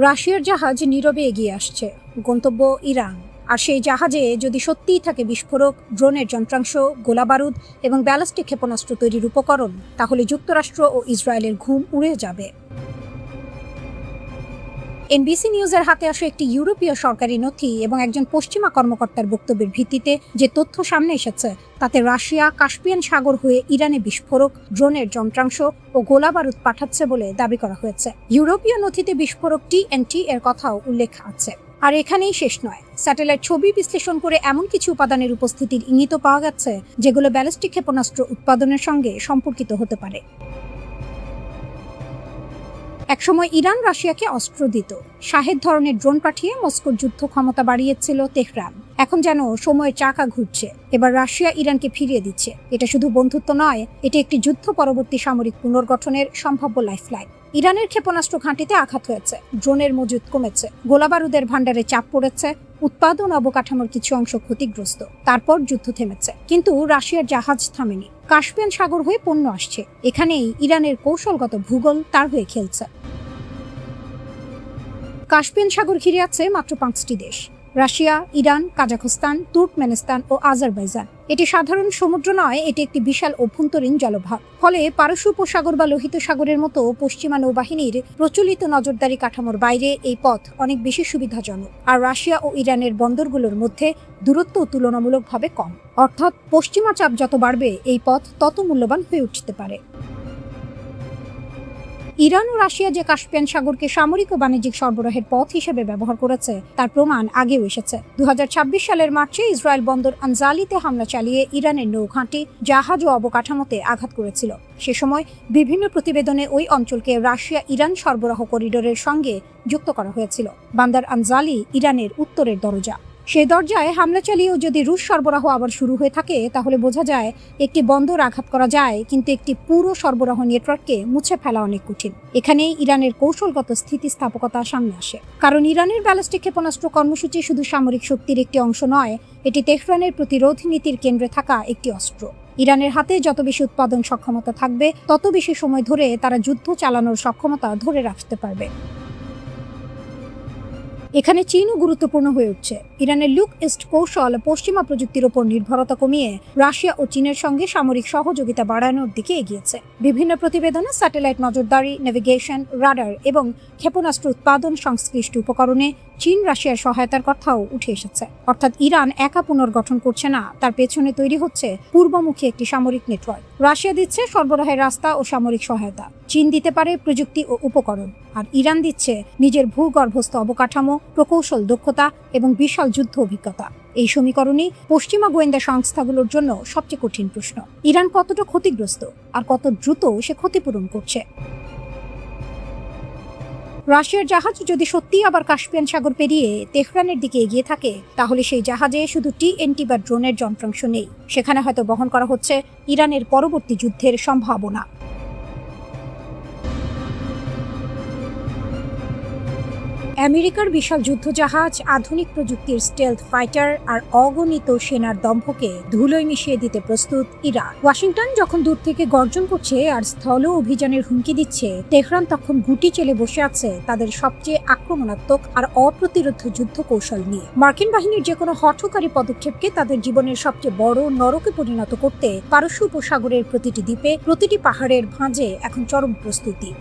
রাশিয়ার জাহাজ নীরবে এগিয়ে আসছে, গন্তব্য ইরান। আর সেই জাহাজে যদি সত্যিই থাকে বিস্ফোরক, ড্রোনের যন্ত্রাংশ, গোলাবারুদ এবং ব্যালিস্টিক ক্ষেপণাস্ত্র তৈরির উপকরণ, তাহলে যুক্তরাষ্ট্র ও ইসরায়েলের ঘুম উড়ে যাবে। এনবিসি নিউজের হাতে আসা একটি ইউরোপীয় সরকারি নথি এবং একজন পশ্চিমা কর্মকর্তার বক্তব্যের ভিত্তিতে যে তথ্য সামনে এসেছে, তাতে রাশিয়া কাস্পিয়ান সাগর হয়ে ইরানে বিস্ফোরক, ড্রোনের যন্ত্রাংশ ও গোলাবারুদ পাঠাচ্ছে বলে দাবি করা হয়েছে। ইউরোপীয় নথিতে বিস্ফোরক TNT এর কথাও উল্লেখ আছে। আর এখানেই শেষ নয়, স্যাটেলাইট ছবি বিশ্লেষণ করে এমন কিছু উপাদানের উপস্থিতির ইঙ্গিত পাওয়া গেছে যেগুলো ব্যালিস্টিক ক্ষেপণাস্ত্র উৎপাদনের সঙ্গে সম্পর্কিত হতে পারে। একসময় ইরান রাশিয়াকে অস্ত্র দিত, শাহেদ ধরনের ড্রোন পাঠিয়ে মস্কোর যুদ্ধ ক্ষমতা বাড়িয়েছিল তেহরান। এখন যেন সময়ের চাকা ঘুরছে, এবার রাশিয়া ইরানকে ফিরিয়ে দিচ্ছে। এটা শুধু বন্ধুত্ব নয়, এটি একটি যুদ্ধ পরবর্তী সামরিক পুনর্গঠনের সম্ভাব্য লাইফলাইন। ইরানের ক্ষেপণাস্ত্র ঘাঁটিতে আঘাত হয়েছে, ড্রোনের মজুদ কমেছে, গোলাবারুদের ভান্ডারে চাপ পড়েছে, উৎপাদন অবকাঠামোর কিছু অংশ ক্ষতিগ্রস্ত। তারপর যুদ্ধ থেমেছে, কিন্তু রাশিয়ার জাহাজ থামেনি। কাস্পিয়ান সাগর হয়ে পণ্য আসছে। এখানেই ইরানের কৌশলগত ভূগোল তার হয়ে খেলছে। কাস্পিয়ান সাগর ঘিরে আছে মাত্র 5টি দেশ: রাশিয়া, ইরান, কাজাখস্তান, তুর্কমেনিস্তান ও আজারবাইজান। এটি সাধারণ সমুদ্র নয়, এটি একটি বিশাল অভ্যন্তরীণ জলভাগ। ফলে পারস্য উপসাগর বা লোহিত সাগরের মতো পশ্চিমা নৌবাহিনীর প্রচলিত নজরদারি কাঠামোর বাইরে এই পথ অনেক বেশি সুবিধাজনক। আর রাশিয়া ও ইরানের বন্দরগুলোর মধ্যে দূরত্ব তুলনামূলকভাবে কম। অর্থাৎ পশ্চিমা চাপ যত বাড়বে, এই পথ তত মূল্যবান হয়ে উঠতে পারে। ইরান ও রাশিয়া যে কাস্পিয়ান সাগরকে সামরিক ও বাণিজ্যিক সরবরাহের পথ হিসেবে ব্যবহার করেছে, তার প্রমাণ আগেও এসেছে। 2026 সালের মার্চে ইসরায়েল বন্দর আনজালিতে হামলা চালিয়ে ইরানের নৌঘাঁটি, জাহাজ ও অবকাঠামোতে আঘাত করেছিল। সে সময় বিভিন্ন প্রতিবেদনে ওই অঞ্চলকে রাশিয়া ইরান সরবরাহ করিডোরের সঙ্গে যুক্ত করা হয়েছিল। বান্দর আনজালি ইরানের উত্তরের দরজা। সেই দরজায় হামলা চালিয়েও যদি রুশ সরবরাহ আবার শুরু হয়ে থাকে, তাহলে বোঝা যায় একটি বন্দর আঘাত করা যায়, কিন্তু একটি পুরো সরবরাহ নেটওয়ার্ককে মুছে ফেলা অনেক কঠিন। এখানেই ইরানের কৌশলগত স্থিতিস্থাপকতা সামনে আসে। কারণ ইরানের ব্যালিস্টিক ক্ষেপণাস্ত্র কর্মসূচি শুধু সামরিক শক্তির একটি অংশ নয়, এটি তেহরানের প্রতিরোধ নীতির কেন্দ্রে থাকা একটি অস্ত্র। ইরানের হাতে যত বেশি উৎপাদন সক্ষমতা থাকবে, তত বেশি সময় ধরে তারা যুদ্ধ চালানোর সক্ষমতা ধরে রাখতে পারবে। এখানে চীনও গুরুত্বপূর্ণ হয়ে উঠছে। ইরানের লুক ইস্ট কৌশল পশ্চিমা প্রযুক্তির উপর নির্ভরতা কমিয়ে রাশিয়া ও চীনের সঙ্গে সামরিক সহযোগিতা বাড়ানোর দিকে এগিয়েছে। বিভিন্ন প্রতিবেদনে স্যাটেলাইট নজরদারি, নেভিগেশন, রাডার এবং ক্ষেপণাস্ত্র উৎপাদন সংশ্লিষ্ট উপকরণে চীন রাশিয়ার সহায়তার কথাও উঠে এসেছে। অর্থাৎ ইরান একা পুনর্গঠন করছে না, তার পেছনে তৈরি হচ্ছে পূর্বমুখী একটি সামরিক নেটওয়ার্ক। রাশিয়া দিচ্ছে সরবরাহের রাস্তা ও সামরিক সহায়তা, চীন দিতে পারে প্রযুক্তি ও উপকরণ, আর ইরান দিচ্ছে নিজের ভূগর্ভস্থ অবকাঠামো, প্রকৌশল দক্ষতা এবং বিশাল যুদ্ধ অভিজ্ঞতা। এই সমীকরণই পশ্চিমা গোয়েন্দা সংস্থাগুলোর জন্য সবচেয়ে কঠিন প্রশ্ন: ইরান কতটা ক্ষতিগ্রস্ত আর কত দ্রুত সে ক্ষতিপূরণ করছে। রাশিয়ার জাহাজ যদি সত্যিই আবার কাস্পিয়ান সাগর পেরিয়ে তেহরানের দিকে এগিয়ে থাকে, তাহলে সেই জাহাজে শুধু TNT বা ড্রোনের যন্ত্রাংশ নেই, সেখানে হয়তো বহন করা হচ্ছে ইরানের পরবর্তী যুদ্ধের সম্ভাবনা। আমেরিকার বিশাল যুদ্ধজাহাজ, আধুনিক প্রযুক্তির স্টেলথ ফাইটার আর অগণিত সেনার দম্ভকে ধুলোয় মিশিয়ে দিতে প্রস্তুত ইরান। ওয়াশিংটন যখন দূর থেকে গর্জন করছে আর স্থল অভিযানের হুমকি দিচ্ছে, তেহরান তখন গুটি চেলে বসে আছে তাদের সবচেয়ে আক্রমণাত্মক আর অপ্রতিরোধ্য যুদ্ধ কৌশল নিয়ে। মার্কিন বাহিনীর যে কোনো হঠকারী পদক্ষেপকে তাদের জীবনের সবচেয়ে বড় নরকে পরিণত করতে পারস্য উপসাগরের প্রতিটি দ্বীপে, প্রতিটি পাহাড়ের ভাঁজে এখন চরম প্রস্তুতি।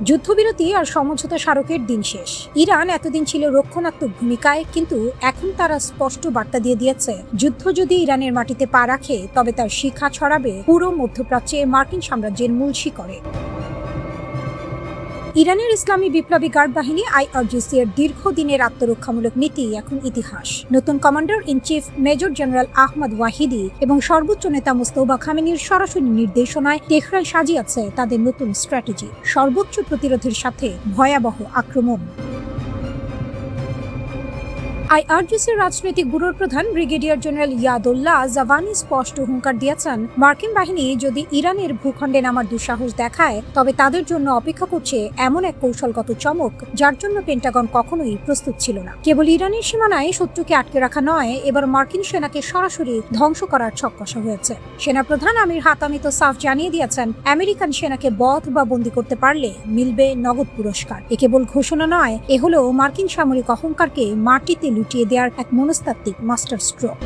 যুদ্ধবিরতি আর সমঝোতা স্মারকের দিন শেষ। ইরান এতদিন ছিল রক্ষণাত্মক ভূমিকায়, কিন্তু এখন তারা স্পষ্ট বার্তা দিয়ে দিয়েছে, যুদ্ধ যদি ইরানের মাটিতে পা রাখে, তবে তার শিখা ছড়াবে পুরো মধ্যপ্রাচ্যে মার্কিন সাম্রাজ্যের মূল শিকড়ে। ইরানের ইসলামী বিপ্লবী গার্ড বাহিনী IRGC এর দীর্ঘদিনের আত্মরক্ষামূলক নীতি এখন ইতিহাস। নতুন commander in chief major general Ahmad Wahidi এবং সর্বোচ্চ নেতা মোস্তফা খামেনির সরাসরি নির্দেশনায় তেহরান সাজিয়েছে তাদের নতুন স্ট্র্যাটেজি: সর্বোচ্চ প্রতিরোধের সাথে ভয়াবহ আক্রমণ। আইআরজিসির রাজনৈতিক ব্যুরোর প্রধান ব্রিগেডিয়ার জেনারেল ইয়াদুল্লাহ জাভানি স্পষ্ট হুঙ্কার দিয়েছেন, মার্কিন বাহিনী যদি ইরানের ভূখণ্ডে নামার দুঃসাহস দেখায় তবে তাদের জন্য অপেক্ষা করছে এমন এক কৌশলগত চমক যার জন্য পেন্টাগন কখনোই প্রস্তুত ছিল না। কেবল ইরানের সীমানায় শত্রুকে আটকে রাখা নয়, এবার মার্কিন সেনাকে সরাসরি ধ্বংস করার ছক কষা হয়েছে। সেনাপ্রধান আমির হাতামি তো সাফ জানিয়ে দিয়েছেন, আমেরিকান সেনাকে বধ বা বন্দী করতে পারলে মিলবে নগদ পুরস্কার। এ কেবল ঘোষণা নয়, এ হলো মার্কিন সামরিক অহংকারকে মাটিতে লুটিয়ে দেওয়ার এক মনস্তাত্ত্বিক মাস্টার স্ট্রোক।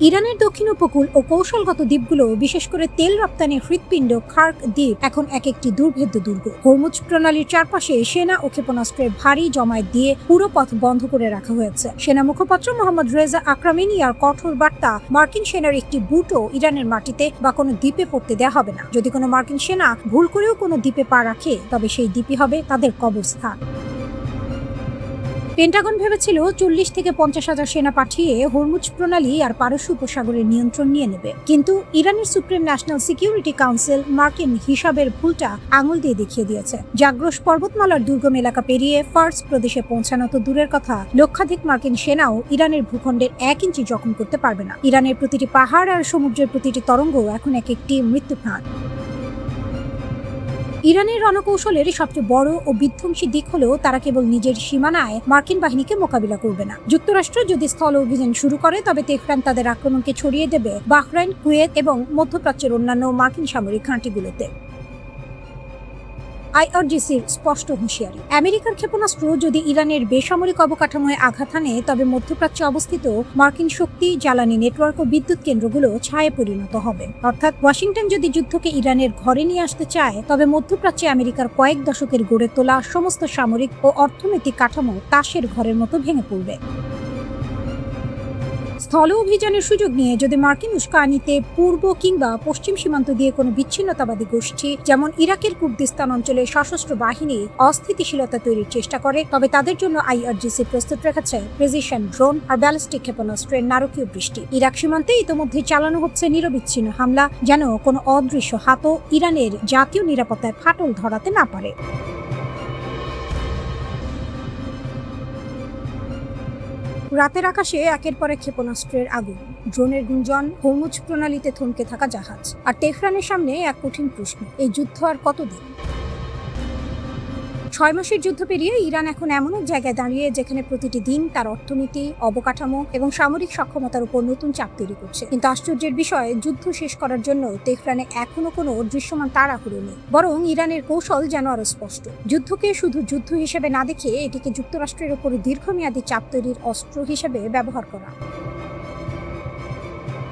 ইরানের দক্ষিণ উপকূল ও কৌশলগত দ্বীপগুলো, বিশেষ করে তেল রপ্তানির হৃৎপিণ্ড খার্ক দ্বীপ এখন এক একটি দুর্ভেদ্য দুর্গ। হরমুজ প্রণালীর চারপাশে সেনা ও ক্ষেপণাস্ত্রের ভারী জমায়েত দিয়ে পুরো পথ বন্ধ করে রাখা হয়েছে। সেনা মুখপাত্র মোহাম্মদ রেজা আকরামিনিয়ার কঠোর বার্তা, মার্কিন সেনার একটি বুটও ইরানের মাটিতে বা কোনো দ্বীপে পড়তে দেওয়া হবে না। যদি কোনো মার্কিন সেনা ভুল করেও কোনো দ্বীপে পা রাখে তবে সেই দ্বীপই হবে তাদের কবরস্থান। পেন্টাগন ভেবেছিল 40 থেকে 50,000 সেনা পাঠিয়ে হরমুজ প্রণালী আর পারস্য উপসাগরের নিয়ন্ত্রণ নিয়ে নেবে, কিন্তু ইরানের সুপ্রিম ন্যাশনাল সিকিউরিটি কাউন্সিল মার্কিন হিসাবের ভুলটা আঙুল দিয়ে দেখিয়ে দিয়েছে। জাগ্রস পর্বতমালার দুর্গম এলাকা পেরিয়ে ফার্স প্রদেশে পৌঁছানো তো দূরের কথা, লক্ষাধিক মার্কিন সেনাও ইরানের ভূখণ্ডের 1 ইঞ্চি জখম করতে পারবে না। ইরানের প্রতিটি পাহাড় আর সমুদ্রের প্রতিটি তরঙ্গ এখন এক একটি মৃত্যুফাঁদ। ইরানের রণকৌশলের সবচেয়ে বড় ও বিধ্বংসী দিক হলো তারা কেবল নিজের সীমানায় মার্কিন বাহিনীকে মোকাবিলা করবে না। যুক্তরাষ্ট্র যদি স্থল অভিযান শুরু করে তবে তেহরান তাদের আক্রমণকে ছড়িয়ে দেবে বাহরাইন, কুয়েত এবং মধ্যপ্রাচ্যের অন্যান্য মার্কিন সামরিক ঘাঁটিগুলোতে। আইআরজিসির স্পষ্ট হুঁশিয়ারি, আমেরিকার ক্ষেপণাস্ত্র যদি ইরানের বেসামরিক অবকাঠামোয় আঘাত হানে তবে মধ্যপ্রাচ্যে অবস্থিত মার্কিন শক্তি, জ্বালানি নেটওয়ার্ক ও বিদ্যুৎ কেন্দ্রগুলো ছায়ে পরিণত হবে। অর্থাৎ ওয়াশিংটন যদি যুদ্ধকে ইরানের ঘরে নিয়ে আসতে চায় তবে মধ্যপ্রাচ্যে আমেরিকার কয়েক দশকের গড়ে তোলা সমস্ত সামরিক ও অর্থনৈতিক কাঠামো তাসের ঘরের মতো ভেঙে পড়বে। স্থল অভিযানের সুযোগ নিয়ে যদি মার্কিন উস্কানিতে পূর্ব কিংবা পশ্চিম সীমান্ত দিয়ে কোনো বিচ্ছিন্নতাবাদী গোষ্ঠী যেমন ইরাকের কুর্দিস্তান অঞ্চলে সশস্ত্র বাহিনী অস্থিতিশীলতা তৈরির চেষ্টা করে তবে তাদের জন্য আইআরজিসি প্রস্তুত রেখেছে প্রিসিশন ড্রোন আর ব্যালিস্টিক ক্ষেপণাস্ত্রের নারকীয় বৃষ্টি। ইরাক সীমান্তে ইতোমধ্যে চালানো হচ্ছে নিরবিচ্ছিন্ন হামলা, যেন কোনো অদৃশ্য হাতও ইরানের জাতীয় নিরাপত্তায় ফাটল ধরাতে না পারে। রাতের আকাশে একের পর এক ক্ষেপণাস্ত্রের আগুন, ড্রোনের গুঞ্জন, হরমুজ প্রণালীতে থমকে থাকা জাহাজ, আর তেহরানের সামনে এক কঠিন প্রশ্ন, এই যুদ্ধ আর কতদিন? 6 মাসের যুদ্ধ পেরিয়ে ইরান এখন এমন এক জায়গায় দাঁড়িয়ে যেখানে প্রতিটি দিন তার অর্থনীতি, অবকাঠামো এবং সামরিক সক্ষমতার উপর নতুন চাপ তৈরি করছে। কিন্তু আশ্চর্যের বিষয়, যুদ্ধ শেষ করার জন্য তেহরানে এখনো কোনো দৃশ্যমান তাড়াহুড়ো নেই, বরং ইরানের কৌশল যেন আরো স্পষ্ট। যুদ্ধকে শুধু যুদ্ধ হিসেবে না দেখে এটিকে যুক্তরাষ্ট্রের উপর দীর্ঘমেয়াদী চাপ তৈরির অস্ত্র হিসেবে ব্যবহার করা।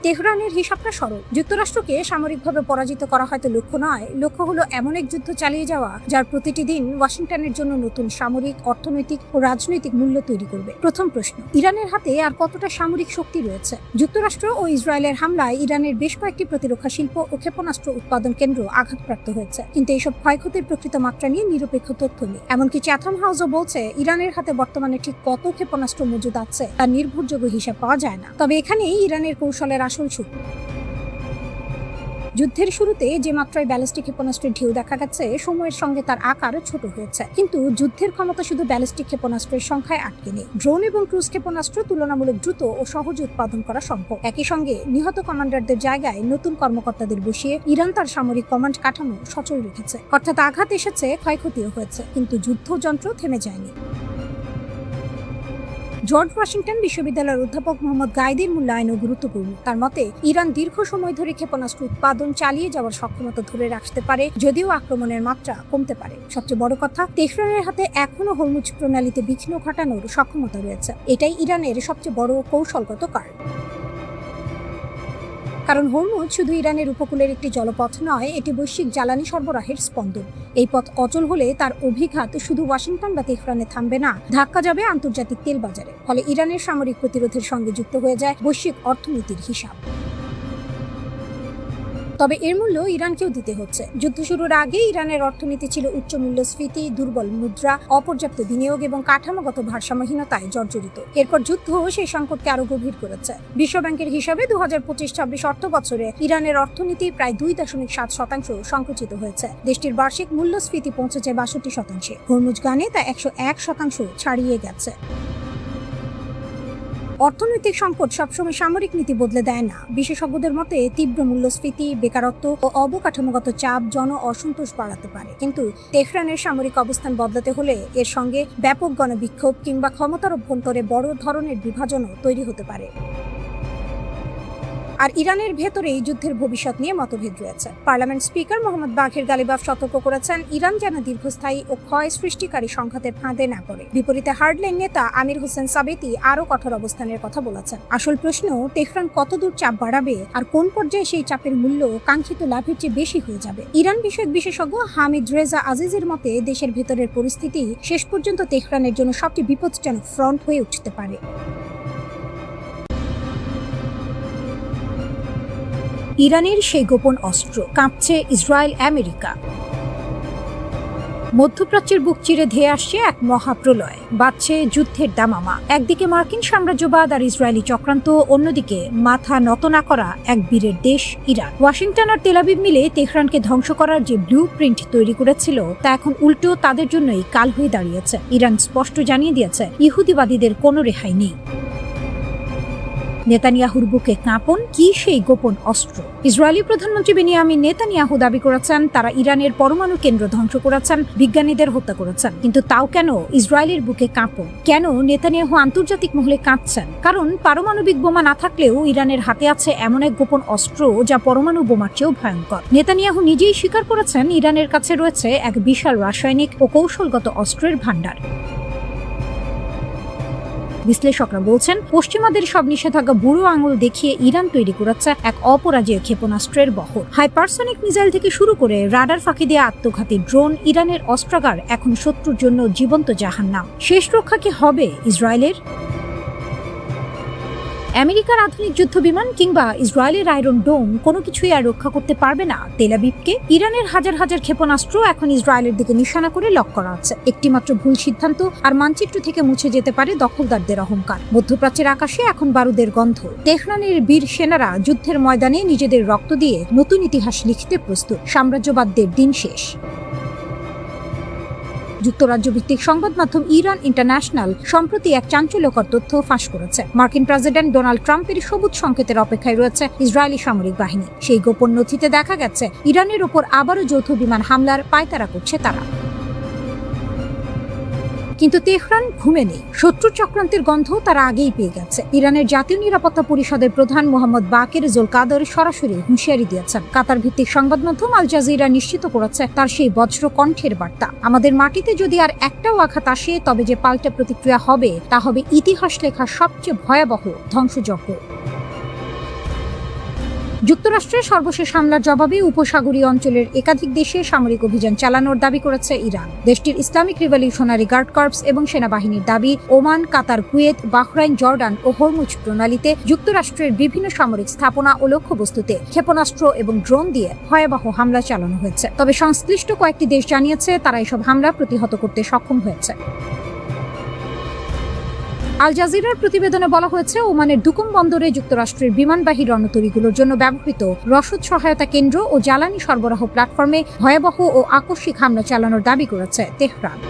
তেহরানের হিসাবটা সরল, যুক্তরাষ্ট্রকে সামরিকভাবে পরাজিত করা হয়তো লক্ষ্য নয়, লক্ষ্য হলো এমন এক যুদ্ধ চালিয়ে যাওয়া যার প্রতিটি দিন ওয়াশিংটনের জন্য নতুন সামরিক, অর্থনৈতিক ও রাজনৈতিক মূল্য তৈরি করবে। প্রথম প্রশ্ন, ইরানের হাতে আর কতটা সামরিক শক্তি রয়েছে? যুক্তরাষ্ট্র ও ইসরায়েলের হামলায় ইরানের বেশ কয়েকটি প্রতিরক্ষা শিল্প ও ক্ষেপণাস্ত্র উৎপাদন কেন্দ্র আঘাতপ্রাপ্ত হয়েছে, কিন্তু এইসব ক্ষয়ক্ষতির প্রকৃত মাত্রা নিয়ে নিরপেক্ষ তথ্য নেই। এমনকি চ্যাথম হাউসও বলছে ইরানের হাতে বর্তমানে ঠিক কত ক্ষেপণাস্ত্র মজুদ আছে তার নির্ভরযোগ্য হিসাব পাওয়া যায় না। তবে এখানেই ইরানের কৌশলের আসল সুখ। যুদ্ধের শুরুতে যে মাত্রায় ব্যালিস্টিক ক্ষেপণাস্ত্রের ঢেউ দেখা গেছে, সময়ের সঙ্গে তার আকার ছোট হয়েছে, কিন্তু যুদ্ধের ক্ষমতা শুধু ব্যালিস্টিক ক্ষেপণাস্ত্রের সংখ্যায় আটকে নেই। ড্রোন এবং ক্রুজ ক্ষেপণাস্ত্র তুলনামূলক দ্রুত ও সহজে উৎপাদন করা সম্ভব। একই সঙ্গে নিহত কমান্ডারদের জায়গায় নতুন কর্মকর্তাদের বসিয়ে ইরান তার সামরিক কমান্ড কাঠামো সচল রেখেছে। অর্থাৎ আঘাত এসেছে, ক্ষয়ক্ষতিও হয়েছে, কিন্তু যুদ্ধযন্ত্র থেমে যায়নি। জর্জ ওয়াশিংটন বিশ্ববিদ্যালয়ের অধ্যাপক মোহাম্মদ গাইদির মূল্যায়নও গুরুত্বপূর্ণ। তার মতে ইরান দীর্ঘ সময় ধরে ক্ষেপণাস্ত্র উৎপাদন চালিয়ে যাওয়ার সক্ষমতা ধরে রাখতে পারে, যদিও আক্রমণের মাত্রা কমতে পারে। সবচেয়ে বড় কথা, তেহরানের হাতে এখনো হরমুজ প্রণালীতে বিঘ্ন ঘটানোর সক্ষমতা রয়েছে। এটাই ইরানের সবচেয়ে বড় কৌশলগত কারণ। কারণ হরমুজ শুধু ইরানের উপকূলের একটি জলপথ নয়, এটি বৈশ্বিক জ্বালানি সরবরাহের স্পন্দন। এই পথ অচল হলে তার অভিঘাত শুধু ওয়াশিংটন বা তেহরানে থামবে না, ধাক্কা যাবে আন্তর্জাতিক তেল বাজারে। ফলে ইরানের সামরিক প্রতিরোধের সঙ্গে যুক্ত হয়ে যায় বৈশ্বিক অর্থনীতির হিসাব। তবে এর মূল্য ইরানকেও দিতে হচ্ছে। যুদ্ধ শুরুর আগে ইরানের অর্থনীতি ছিল উচ্চ মূল্যস্ফীতি, দুর্বল মুদ্রা, অপর্যাপ্ত বিনিয়োগ এবং কাঠামোগত ভারসাম্যহীনতায় জর্জরিত। এরপর যুদ্ধ সেই সংকটকে আরো গভীর করেছে। বিশ্বব্যাংকের হিসাবে 2025-26 অর্থ বছরে ইরানের অর্থনীতি প্রায় 2.7% সংকুচিত হয়েছে। দেশটির বার্ষিক মূল্যস্ফীতি পৌঁছেছে 62%। হরমুজ গানে তা 101% ছাড়িয়ে গেছে। অর্থনৈতিক সংকট সবসময় সামরিক নীতি বদলে দেয় না। বিশেষজ্ঞদের মতে তীব্র মূল্যস্ফীতি, বেকারত্ব ও অবকাঠামোগত চাপ জন অসন্তোষ বাড়াতে পারে, কিন্তু তেহরানের সামরিক অবস্থান বদলাতে হলে এর সঙ্গে ব্যাপক গণবিক্ষোভ কিংবা ক্ষমতার অভ্যন্তরে বড় ধরনের বিভাজনও তৈরি হতে পারে। আর ইরানের ভেতরেই যুদ্ধের ভবিষ্যৎ নিয়ে মতভেদ রয়েছে। পার্লামেন্ট স্পিকার মোহাম্মদ বাঘের গালিবাফ সতর্ক করেছেন, ইরান যেন দীর্ঘস্থায়ী ও ক্ষয় সৃষ্টিকারী সংঘাতের ফাঁদে না পড়ে। বিপরীতে হার্ডলাইন নেতা আমির হোসেন সাবেতি আরও কঠোর অবস্থানের কথা বলেছেন। আসল প্রশ্ন, তেহরান কতদূর চাপ বাড়াবে আর কোন পর্যায়ে সেই চাপের মূল্য কাঙ্ক্ষিত লাভের চেয়ে বেশি হয়ে যাবে। ইরান বিষয়ক বিশেষজ্ঞ হামিদ রেজা আজিজের মতে, দেশের ভেতরের পরিস্থিতি শেষ পর্যন্ত তেহরানের জন্য সবচেয়ে বিপজ্জনক ফ্রন্ট হয়ে উঠতে পারে। ইরানের সেই গোপন অস্ত্র, কাঁপছে ইসরায়েল আমেরিকা। মধ্যপ্রাচ্যের বুক চিরে ধেয়ে আসছে এক মহাপ্রলয়, বাজছে যুদ্ধের দামামা। একদিকে মার্কিন সাম্রাজ্যবাদ আর ইসরায়েলি চক্রান্ত, অন্যদিকে মাথা নত না করা এক বীরের দেশ ইরান। ওয়াশিংটন আর তেল আবিব মিলে তেহরানকে ধ্বংস করার যে ব্লু প্রিন্ট তৈরি করেছিল, তা এখন উল্টো তাদের জন্যই কাল হয়ে দাঁড়িয়েছে। ইরান স্পষ্ট জানিয়ে দিয়েছে, ইহুদিবাদীদের কোনো রেহাই নেই। নেতানিয়াহুর বুকে কাঁপন, কি সেই গোপন অস্ত্র? ইসরায়েলি প্রধানমন্ত্রী বেনিয়ামিন নেতানিয়াহু দাবি করেছেন, তারা ইরানের পরমাণু কেন্দ্র ধ্বংস করেছেন, বিজ্ঞানীদের হত্যা করেছেন। কিন্তু তাও কেন ইসরায়েলের বুকে কাঁপন? কেন নেতানিয়াহু আন্তর্জাতিক মহলে কাঁপছেন? কারণ পারমাণবিক বোমা না থাকলেও ইরানের হাতে আছে এমন এক গোপন অস্ত্র যা পরমাণু বোমার চেয়েও ভয়ঙ্কর। নেতানিয়াহু নিজেই স্বীকার করেছেন, ইরানের কাছে রয়েছে এক বিশাল রাসায়নিক ও কৌশলগত অস্ত্রের ভাণ্ডার। বিশ্লেষকরা বলছেন, পশ্চিমাদের সব নিষেধাজ্ঞা বুড়ো আঙুল দেখিয়ে ইরান তৈরি করেছে এক অপরাজেয় ক্ষেপণাস্ত্রের বহর। হাইপারসনিক মিসাইল থেকে শুরু করে রাডার ফাঁকি দিয়ে আত্মঘাতী ড্রোন, ইরানের অস্ত্রাগার এখন শত্রুর জন্য জীবন্ত জাহান্নাম। শেষ রক্ষা কি হবে ইসরায়েলের? আমেরিকার আধুনিক যুদ্ধ বিমান কিংবা ইসরায়েলের আয়রন ডোম কোনো কিছুই আর রক্ষা করতে পারবে না তেল আবিবকে। ইরানের হাজার হাজার ক্ষেপণাস্ত্র এখন ইসরায়েলের দিকে নিশানা করে লক করা আছে। একটিমাত্র ভুল সিদ্ধান্ত আর মানচিত্র থেকে মুছে যেতে পারে দখলদারদের অহংকার। মধ্যপ্রাচ্যের আকাশে এখন বারুদের গন্ধ। তেহরানের বীর সেনারা যুদ্ধের ময়দানে নিজেদের রক্ত দিয়ে নতুন ইতিহাস লিখতে প্রস্তুত। সাম্রাজ্যবাদদের দিন শেষ। যুক্তরাজ্য ভিত্তিক সংবাদ মাধ্যম ইরান ইন্টারন্যাশনাল সম্প্রতি এক চাঞ্চল্যকর তথ্য ফাঁস করেছে। মার্কিন প্রেসিডেন্ট ডোনাল্ড ট্রাম্পের সবুজ সংকেতের অপেক্ষায় রয়েছে ইসরায়েলি সামরিক বাহিনী। সেই গোপন নথিতে দেখা গেছে, ইরানের ওপর আবারও যৌথ বিমান হামলার পায়তারা করছে তারা। কিন্তু তেহরান ঘুমে নেই। শত্রু চক্রান্তের গন্ধ তারা আগেই পেয়ে গেছে। ইরানের জাতীয় নিরাপত্তা পরিষদের প্রধান মোহাম্মদ বাকের জোলকাদর সরাসরি হুঁশিয়ারি দিয়েছেন। কাতার ভিত্তিক সংবাদ মাধ্যম আল জাজিরা নিশ্চিত করেছে তার সেই বজ্র কণ্ঠের বার্তা, আমাদের মাটিতে যদি আর একটাও আঘাত আসে, তবে যে পাল্টা প্রতিক্রিয়া হবে তা হবে ইতিহাস লেখার সবচেয়ে ভয়াবহ ধ্বংসযজ্ঞ। যুক্তরাষ্ট্রের সর্বশেষ হামলার জবাবে উপসাগরীয় অঞ্চলের একাধিক দেশে সামরিক অভিযান চালানোর দাবি করেছে ইরান। দেশটির ইসলামিক রিভলিউশনারি গার্ড কর্পস এবং সেনাবাহিনীর দাবি, ওমান, কাতার, কুয়েত, বাহরাইন, জর্ডান ও হরমুজ প্রণালীতে যুক্তরাষ্ট্রের বিভিন্ন সামরিক স্থাপনা ও লক্ষ্যবস্তুতে ক্ষেপণাস্ত্র এবং ড্রোন দিয়ে ভয়াবহ হামলা চালানো হয়েছে। তবে সংশ্লিষ্ট কয়েকটি দেশ জানিয়েছে তারা এসব হামলা প্রতিহত করতে সক্ষম হয়েছে। আল জাজিরার প্রতিবেদনে বলা হয়েছে, ওমানের দুকুম বন্দরে যুক্তরাষ্ট্রের বিমানবাহী রণতরীগুলোর জন্য ব্যবহৃত রসদ সহায়তা কেন্দ্র ও জ্বালানি সরবরাহ প্ল্যাটফর্মে ভয়াবহ ও আকস্মিক হামলা চালানোর দাবি করেছে তেহরান।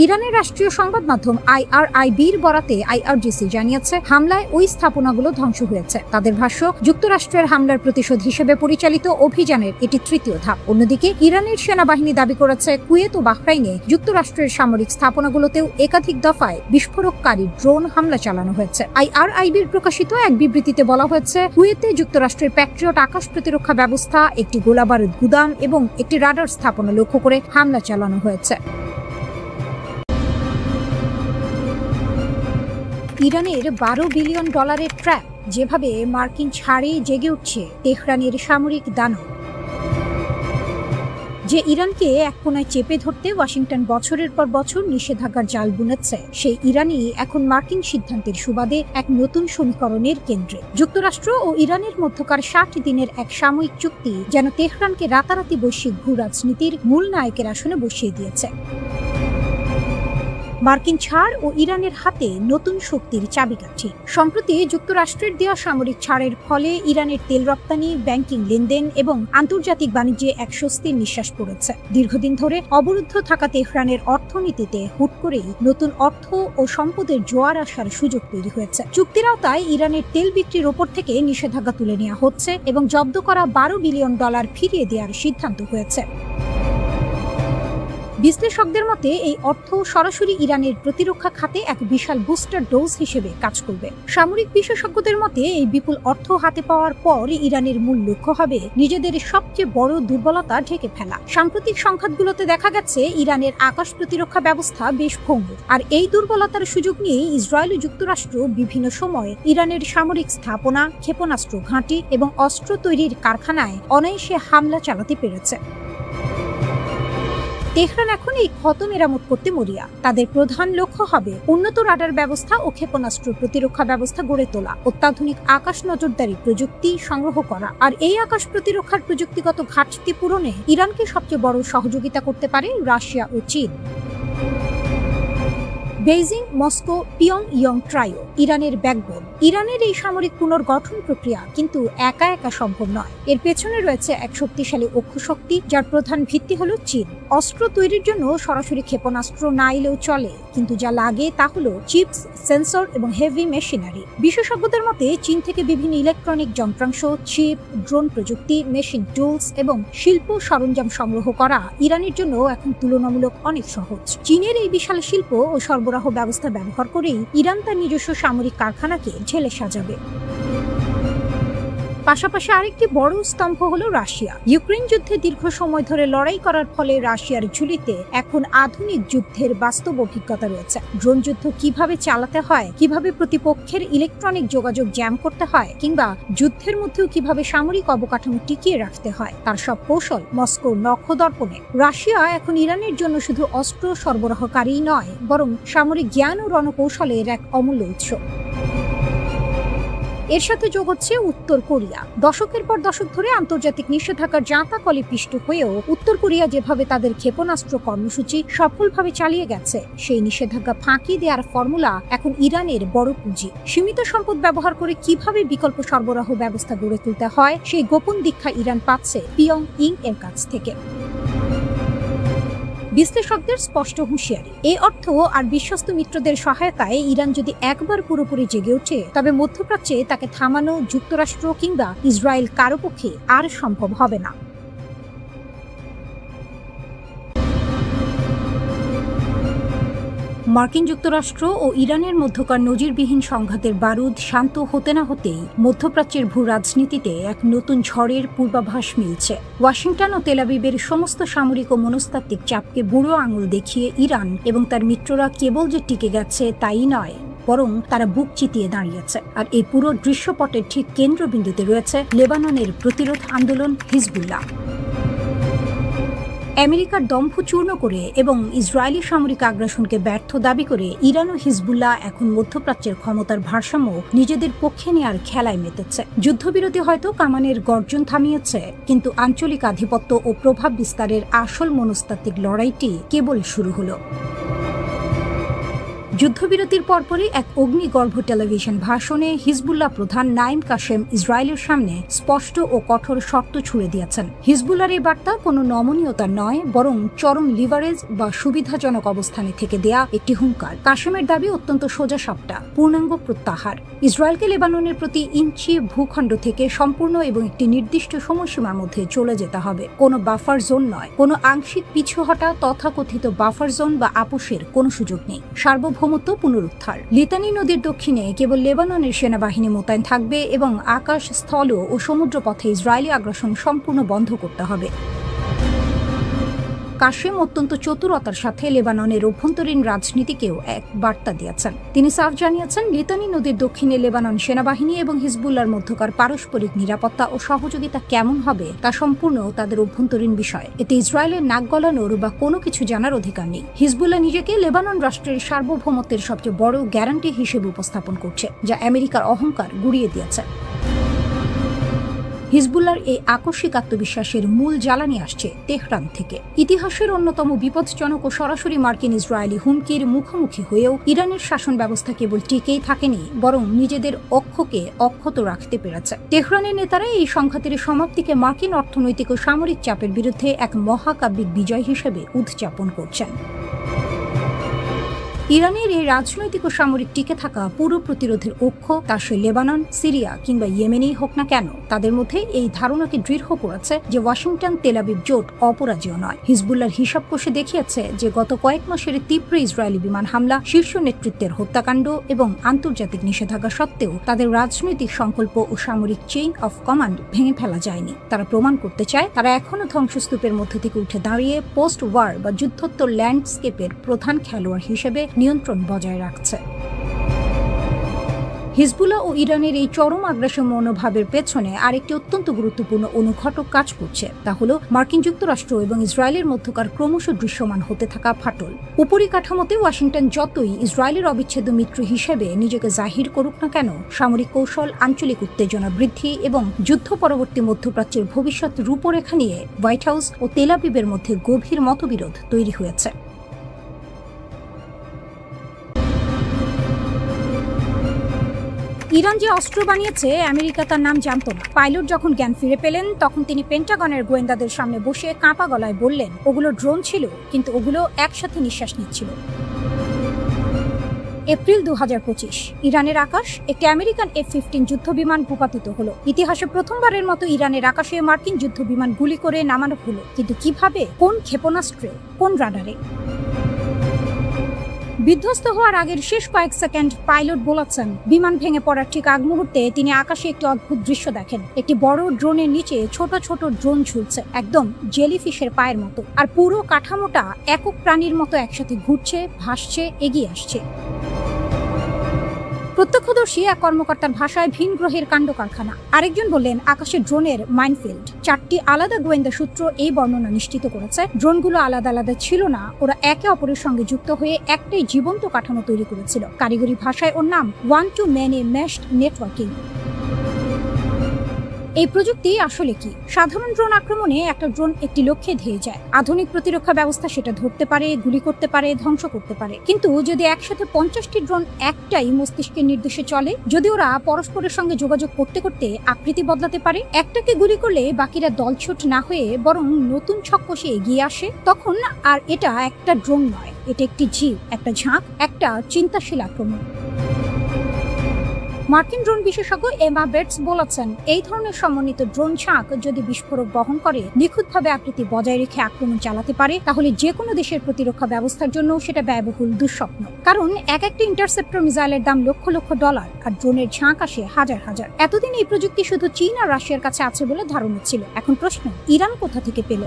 ইরানের রাষ্ট্রীয় সংবাদ মাধ্যম IRIBর বরাতে IRGC জানিয়েছে, হামলায় ওই স্থাপনাগুলো ধ্বংস হয়েছে। তাদের ভাষ্য, যুক্তরাষ্ট্রের হামলার প্রতিশোধ হিসেবে পরিচালিত অভিযানের এটি তৃতীয় ধাপ। অন্যদিকে ইরানের সেনাবাহিনী দাবি করেছে, কুয়েত ও বাহরাইনে যুক্তরাষ্ট্রের সামরিক স্থাপনাগুলোতেও একাধিক দফায় বিস্ফোরককারী ড্রোন হামলা চালানো হয়েছে। IRIBর প্রকাশিত এক বিবৃতিতে বলা হয়েছে, কুয়েতে যুক্তরাষ্ট্রের প্যাট্রিয়ট আকাশ প্রতিরক্ষা ব্যবস্থা, একটি গোলাবারুদ গুদাম এবং একটি রাডার স্থাপনা লক্ষ্য করে হামলা চালানো হয়েছে। ইরানের $12 বিলিয়ন ট্র্যাপ, যেভাবে মার্কিন ছাড়ে জেগে উঠছে তেহরানের সামরিক দানব। যে ইরানকে এক কোনায় চেপে ধরতে ওয়াশিংটন বছরের পর বছর নিষেধাজ্ঞার জাল বুনেছে, সেই ইরানই এখন মার্কিন সিদ্ধান্তের সুবাদে এক নতুন সমীকরণের কেন্দ্রে। যুক্তরাষ্ট্র ও ইরানের মধ্যকার 60 দিনের এক সাময়িক চুক্তি যেন তেহরানকে রাতারাতি বৈশ্বিক ভূ রাজনীতির মূল নায়কের আসনে বসিয়ে দিয়েছে। মার্কিন ছাড় ও ইরানের হাতে নতুন শক্তির চাবিকাঠি। সম্প্রতি যুক্তরাষ্ট্রের দেওয়া সামরিক ছাড়ের ফলে ইরানের তেল রপ্তানি, ব্যাংকিং লেনদেন এবং আন্তর্জাতিক বাণিজ্যে এক স্বস্তির নিঃশ্বাস পড়েছে। দীর্ঘদিন ধরে অবরুদ্ধ থাকা তেহরানের অর্থনীতিতে হুট করেই নতুন অর্থ ও সম্পদের জোয়ার আসার সুযোগ তৈরি হয়েছে। চুক্তির আওতায় ইরানের তেল বিক্রির ওপর থেকে নিষেধাজ্ঞা তুলে নেওয়া হচ্ছে এবং জব্দ করা $12 বিলিয়ন ফিরিয়ে দেওয়ার সিদ্ধান্ত হয়েছে। বিশ্লেষকদের মতে এই অর্থ সরাসরি ইরানের প্রতিরক্ষা খাতে এক বিশাল বুস্টার ডোজ হিসেবে কাজ করবে। সামরিক বিশেষজ্ঞদের মতে এই বিপুল অর্থ হাতে পাওয়ার পর ইরানের মূল লক্ষ্য হবে নিজেদের সবচেয়ে বড় দুর্বলতা ঢেকে ফেলা। সাম্প্রতিক সংখ্যাগুলোতে দেখা গেছে ইরানের আকাশ প্রতিরক্ষা ব্যবস্থা বেশ ভঙ্গুর, আর এই দুর্বলতার সুযোগ নিয়ে ইসরায়েল ও যুক্তরাষ্ট্র বিভিন্ন সময় ইরানের সামরিক স্থাপনা, ক্ষেপণাস্ত্র ঘাঁটি এবং অস্ত্র তৈরির কারখানায় অনায়াসে হামলা চালাতে পেরেছে। তেহরান এখন এই ক্ষত মেরামত করতে মরিয়া। তাদের প্রধান লক্ষ্য হবে উন্নত রাডার ব্যবস্থা ও ক্ষেপণাস্ত্র প্রতিরক্ষা ব্যবস্থা গড়ে তোলা, অত্যাধুনিক আকাশ নজরদারি প্রযুক্তি সংগ্রহ করা, আর এই আকাশ প্রতিরক্ষার প্রযুক্তিগত ঘাটতি পূরণে ইরানকে সবচেয়ে বড় সহযোগিতা করতে পারে রাশিয়া ও চীন। বেইজিং, মস্কো, পিয়ংইয়ং ট্রাইও ইরানের ব্যাকবোন। ইরানের এই সামরিক পুনর্গঠন প্রক্রিয়া কিন্তু একা একা সম্ভব নয়। এর পেছনে রয়েছে এক শক্তিশালী অক্ষশক্তি, যার প্রধান ভিত্তি হলো চীন। অস্ত্র তৈরির জন্য সরাসরি ক্ষেপণাস্ত্র না এলেও চলে, কিন্তু যা লাগে তা হলো চিপস, সেন্সর এবং হেভি মেশিনারি। বিশেষজ্ঞদের মতে চীন থেকে বিভিন্ন ইলেকট্রনিক যন্ত্রাংশ, চিপ, ড্রোন প্রযুক্তি, মেশিন টুলস এবং শিল্প সরঞ্জাম সংগ্রহ করা ইরানের জন্য এখন তুলনামূলক অনেক সহজ। চীনের এই বিশাল শিল্প ও সরবরাহ ব্যবস্থা ব্যবহার করেই ইরান তার নিজস্ব সামরিক কারখানাকে ঢেলে সাজাবে। পাশাপাশি আরেকটি বড় স্তম্ভ হলো রাশিয়া। ইউক্রেন যুদ্ধে দীর্ঘ সময় ধরে লড়াই করার ফলে রাশিয়ার ঝুলিতে এখন আধুনিক যুদ্ধের বাস্তব অভিজ্ঞতা রয়েছে। ড্রোন যুদ্ধ কিভাবে চালাতে হয়, কিভাবে প্রতিপক্ষের ইলেকট্রনিক যোগাযোগ জ্যাম করতে হয়, কিংবা যুদ্ধের মধ্যেও কিভাবে সামরিক অবকাঠামো টিকিয়ে রাখতে হয়, তার সব কৌশল মস্কোর নখদর্পণে। রাশিয়া এখন ইরানের জন্য শুধু অস্ত্র সরবরাহকারী নয়, বরং সামরিক জ্ঞান ও রণকৌশলের এক অমূল্য উৎস। এর সাথে যোগ হচ্ছে উত্তর কোরিয়া। দশকের পর দশক ধরে আন্তর্জাতিক নিষেধাজ্ঞার জাঁতাকলে পিষ্ট হয়েও উত্তর কোরিয়া যেভাবে তাদের ক্ষেপণাস্ত্র কর্মসূচি সফলভাবে চালিয়ে গেছে, সেই নিষেধাজ্ঞা ফাঁকি দেওয়ার ফর্মুলা এখন ইরানের বড় পুঁজি। সীমিত সম্পদ ব্যবহার করে কিভাবে বিকল্প সরবরাহ ব্যবস্থা গড়ে তুলতে হয়, সেই গোপন দীক্ষা ইরান পাচ্ছে পিয়ংইয়ং এর কাছ থেকে। বিশ্লেষকদের স্পষ্ট হুঁশিয়ারি, এই অর্থ আর বিশ্বস্ত মিত্রদের সহায়তায় ইরান যদি একবার পুরোপুরি জেগে ওঠে, তবে মধ্যপ্রাচ্যে তাকে থামানো যুক্তরাষ্ট্র কিংবা ইসরায়েল কারো পক্ষে আর সম্ভব হবে না। মার্কিন যুক্তরাষ্ট্র ও ইরানের মধ্যকার নজিরবিহীন সংঘাতের বারুদ শান্ত হতে না হতেই মধ্যপ্রাচ্যের ভূ রাজনীতিতে এক নতুন ঝড়ের পূর্বাভাস মিলছে। ওয়াশিংটন ও তেল আবিবের সমস্ত সামরিক ও মনস্তাত্ত্বিক চাপকে বুড়ো আঙুল দেখিয়ে ইরান এবং তার মিত্ররা কেবল যে টিকে গেছে তাই নয়, বরং তারা বুক চিতিয়ে দাঁড়িয়েছে। আর এই পুরো দৃশ্যপটের ঠিক কেন্দ্রবিন্দুতে রয়েছে লেবাননের প্রতিরোধ আন্দোলন হিজবুল্লাহ। আমেরিকার দম্ভ চূর্ণ করে এবং ইসরায়েলি সামরিক আগ্রাসনকে ব্যর্থ দাবি করে ইরান ও হিজবুল্লাহ এখন মধ্যপ্রাচ্যের ক্ষমতার ভারসাম্য নিজেদের পক্ষে নেয়ার খেলায় মেতেছে। যুদ্ধবিরতি হয়তো কামানের গর্জন থামিয়েছে, কিন্তু আঞ্চলিক আধিপত্য ও প্রভাব বিস্তারের আসল মনস্তাত্ত্বিক লড়াইটি কেবল শুরু হলো। যুদ্ধবিরতির পরপরই এক অগ্নিগর্ভ টেলিভিশন ভাষণে হিজবুল্লাহ প্রধান নাইম কাশেম ইসরায়েলের সামনে স্পষ্ট ও কঠোর শর্ত ছুড়ে দিয়েছেন। হিজবুল্লাহর এই বার্তা কোনো নমনীয়তা নয়, বরং চরম লিভারেজ বা সুবিধাজনক অবস্থানে থেকে দেয়া একটি হুঙ্কার। কাশেমের দাবি অত্যন্ত সোজাসাপটা, পূর্ণাঙ্গ প্রত্যাহার। ইসরায়েলকে লেবাননের প্রতি ইঞ্চি ভূখণ্ড থেকে সম্পূর্ণ এবং একটি নির্দিষ্ট সময়সীমার মধ্যে চলে যেতে হবে। কোনো বাফার জোন নয়, কোনো আংশিক পিছু হটা, তথাকথিত বাফার জোন বা আপোষের কোনো সুযোগ নেই। সার্বভৌমত্ব পুনরুদ্ধার। লিতানি নদীর দক্ষিণে কেবল লেবাননের সেনাবাহিনী মোতায়েন থাকবে এবং আকাশ, স্থল ও সমুদ্র পথে ইসরায়েলি আগ্রাসন সম্পূর্ণ বন্ধ করতে হবে। কাশেম অত্যন্ত চতুরতার সাথে লেবাননের অভ্যন্তরীণ রাজনীতিকেও এক বার্তা দিয়েছেন। তিনি সাফ জানিয়েছেন, লিতানি নদীর দক্ষিণে লেবানন সেনাবাহিনী এবং হিজবুল্লাহর মধ্যকার পারস্পরিক নিরাপত্তা ও সহযোগিতা কেমন হবে তা সম্পূর্ণ তাদের অভ্যন্তরীণ বিষয়। এতে ইসরায়েলের নাক গলানোর বা কোনো কিছু জানার অধিকার নেই। হিজবুল্লাহ নিজেকে লেবানন রাষ্ট্রের সার্বভৌমত্বের সবচেয়ে বড় গ্যারান্টি হিসেবে উপস্থাপন করছে, যা আমেরিকার অহংকার গুড়িয়ে দিয়েছে। হিজবুল্লাহর এই আকস্মিক আত্মবিশ্বাসের মূল জ্বালানি আসছে তেহরান থেকে। ইতিহাসের অন্যতম বিপজ্জনক ও সরাসরি মার্কিন ইসরায়েলি হুমকির মুখোমুখি হয়েও ইরানের শাসন ব্যবস্থা কেবল টিকেই থাকেনি, বরং নিজেদের অক্ষকে অক্ষত রাখতে পেরেছে। তেহরানের নেতারা এই সংঘাতের সমাপ্তিকে মার্কিন অর্থনৈতিক ও সামরিক চাপের বিরুদ্ধে এক মহাকাব্যিক বিজয় হিসেবে উদযাপন করছেন। ইরানের এই রাজনৈতিক ও সামরিক টিকে থাকা পুরো প্রতিরোধের অক্ষ তা সে লেবানন, সিরিয়া কিংবা ইয়েমেনেই হোক না কেন, তাদের মধ্যে এই ধারণাকে দৃঢ় করেছে যে ওয়াশিংটন তেল আবিব জোট অপরাজেয় নয়। হিজবুল্লাহর হিসাব কষে দেখিয়েছে যে গত কয়েক মাসের তীব্র ইসরায়েলি বিমান হামলা, শীর্ষ নেতৃত্বের হত্যাকাণ্ড এবং আন্তর্জাতিক নিষেধাজ্ঞা সত্ত্বেও তাদের রাজনৈতিক সংকল্প ও সামরিক চেইন অফ কমান্ড ভেঙে ফেলা যায়নি। তারা প্রমাণ করতে চায় তারা এখনো ধ্বংসস্তূপের মধ্য থেকে উঠে দাঁড়িয়ে পোস্ট ওয়ার বা যুদ্ধোত্তর ল্যান্ডস্কেপের প্রধান খেলোয়াড় হিসেবে নিয়ন্ত্রণ বজায় রাখছে। হিজবুল্লাহ ও ইরানের এই চরম আগ্রাসী মনোভাবের পেছনে আরেকটি অত্যন্ত গুরুত্বপূর্ণ অনুঘটক কাজ করছে, তা হলো মার্কিন যুক্তরাষ্ট্র এবং ইসরায়েলের মধ্যকার ক্রমশ দৃশ্যমান হতে থাকা ফাটল। উপরিকাঠামোতে ওয়াশিংটন যতই ইসরায়েলের অবিচ্ছেদ্য মিত্র হিসেবে নিজেকে জাহির করুক না কেন, সামরিক কৌশল, আঞ্চলিক উত্তেজনা বৃদ্ধি এবং যুদ্ধ পরবর্তী মধ্যপ্রাচ্যের ভবিষ্যৎ রূপরেখা নিয়ে হোয়াইট হাউস ও তেল আবিবের মধ্যে গভীর মতবিরোধ তৈরি হয়েছে। ইরান যে অস্ত্র বানিয়েছে আমেরিকা তার নাম জানত না। পাইলট যখন জ্ঞান ফিরে পেলেন তখন তিনি পেন্টাগনের গোয়েন্দাদের সামনে বসে কাঁপা গলায় বললেন, ওগুলো ড্রোন ছিল, কিন্তু ওগুলো একসাথে নিঃশ্বাস নিচ্ছিল। এপ্রিল 2025 ইরানের আকাশ একটি আমেরিকান F-15 যুদ্ধ বিমান ভূপাতিত হলো। ইতিহাসে প্রথমবারের মতো ইরানের আকাশে মার্কিন যুদ্ধ বিমান গুলি করে নামানো হলো, কিন্তু কিভাবে, কোন ক্ষেপণাস্ত্রে, কোন রাডারে? বিধ্বস্ত হওয়ার আগের শেষ কয়েক সেকেন্ড পাইলট বলেছেন, বিমান ভেঙে পড়ার ঠিক আগ মুহূর্তে তিনি আকাশে একটি অদ্ভুত দৃশ্য দেখেন। একটি বড় ড্রোনের নিচে ছোট ছোট ড্রোন ঝুলছে, একদম জেলিফিশের পায়ের মতো, আর পুরো কাঠামোটা একক প্রাণীর মতো একসাথে ঘুরছে, ভাসছে, এগিয়ে আসছে। প্রত্যক্ষদর্শী এক কর্মকর্তার ভাষায় ভিন গ্রহের কাণ্ড কারখানা। আরেকজন বললেন, আকাশের ড্রোনের মাইনফিল্ড। 4টি আলাদা গোয়েন্দা সূত্র এই বর্ণনা নিশ্চিত করেছে ড্রোনগুলো আলাদা আলাদা ছিল না, ওরা একে অপরের সঙ্গে যুক্ত হয়ে একটাই জীবন্ত কাঠামো তৈরি করেছিল। কারিগরি ভাষায় ওর নাম ওয়ান টু ম্যানি মেশড নেটওয়ার্কিং। এই প্রযুক্তি আসলে কি? সাধারণ ড্রোন আক্রমণে একটা ড্রোন একটি লক্ষ্যে ধেয়ে যায়। আধুনিক প্রতিরক্ষা ব্যবস্থা সেটা ধরতে পারে, গুলি করতে পারে, ধ্বংস করতে পারে। কিন্তু যদি একসাথে 50টি ড্রোন একটাই মস্তিষ্কের নির্দেশে চলে, যদি ওরা পরস্পরের সঙ্গে যোগাযোগ করতে করতে আকৃতি বদলাতে পারে, একটাকে গুলি করলে বাকিরা দলছুট না হয়ে বরং নতুন ছক কষে এগিয়ে আসে, তখন আর এটা একটা ড্রোন নয়, এটা একটি জীব, একটা ঝাঁক, একটা চিন্তাশীল আক্রমণ। মার্কিন ড্রোন বিশেষজ্ঞ এমা বেটস বলেছেন, এই ধরনের সমন্বিত ড্রোন ঝাঁক যদি বিস্ফোরক বহন করে নিখুঁতভাবে আকৃতি বজায় রেখে আক্রমণ চালাতে পারে, তাহলে যে কোনো দেশের প্রতিরক্ষা ব্যবস্থার জন্য সেটা ব্যয়বহুল দুঃস্বপ্ন। কারণ এক একটা ইন্টারসেপ্টর মিসাইলের দাম লক্ষ লক্ষ ডলার, আর ড্রোনের ঝাঁক আসে হাজার হাজার। এতদিন এই প্রযুক্তি শুধু চীন আর রাশিয়ার কাছে আছে বলে ধারণা ছিল। এখন প্রশ্ন, ইরান কোথা থেকে পেল?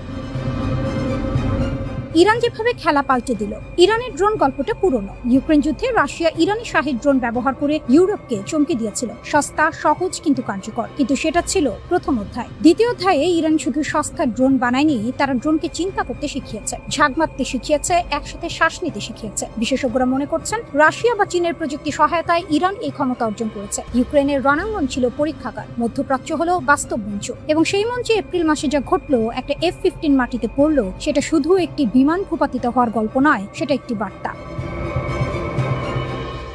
ইরান যেভাবে খেলা পাল্টে দিল। ইরানের ড্রোন গল্পটা পুরনো। ইউক্রেন যুদ্ধে রাশিয়া ইরানি শাহীদ ড্রোন ব্যবহার করে ইউরোপকে চমকে দিয়েছিল। সস্তা, সহজ কিন্তু কার্যকর। কিন্তু সেটা ছিল প্রথম অধ্যায়। দ্বিতীয় অধ্যায়ে ইরান শুধু সস্তা ড্রোন বানায়নি, তারা ড্রোনকে চিন্তা করতে শিখিয়েছে, ঝাঁক মারতে শিখিয়েছে, একসাথে শ্বাস নিতে শিখিয়েছে। বিশেষজ্ঞরা মনে করছেন রাশিয়া বা চীনের প্রযুক্তি সহায়তায় ইরান এই ক্ষমতা অর্জন করেছে। ইউক্রেনের রণাঙ্গন ছিল পরীক্ষাগার, মধ্যপ্রাচ্য হলো বাস্তব মঞ্চ। এবং সেই মঞ্চে এপ্রিল মাসে যা ঘটলো, একটা F-15 মাটিতে পড়লো, সেটা শুধু একটি বিমান ভূপাতিত হওয়ার গল্প নয়, সেটা একটি বার্তা।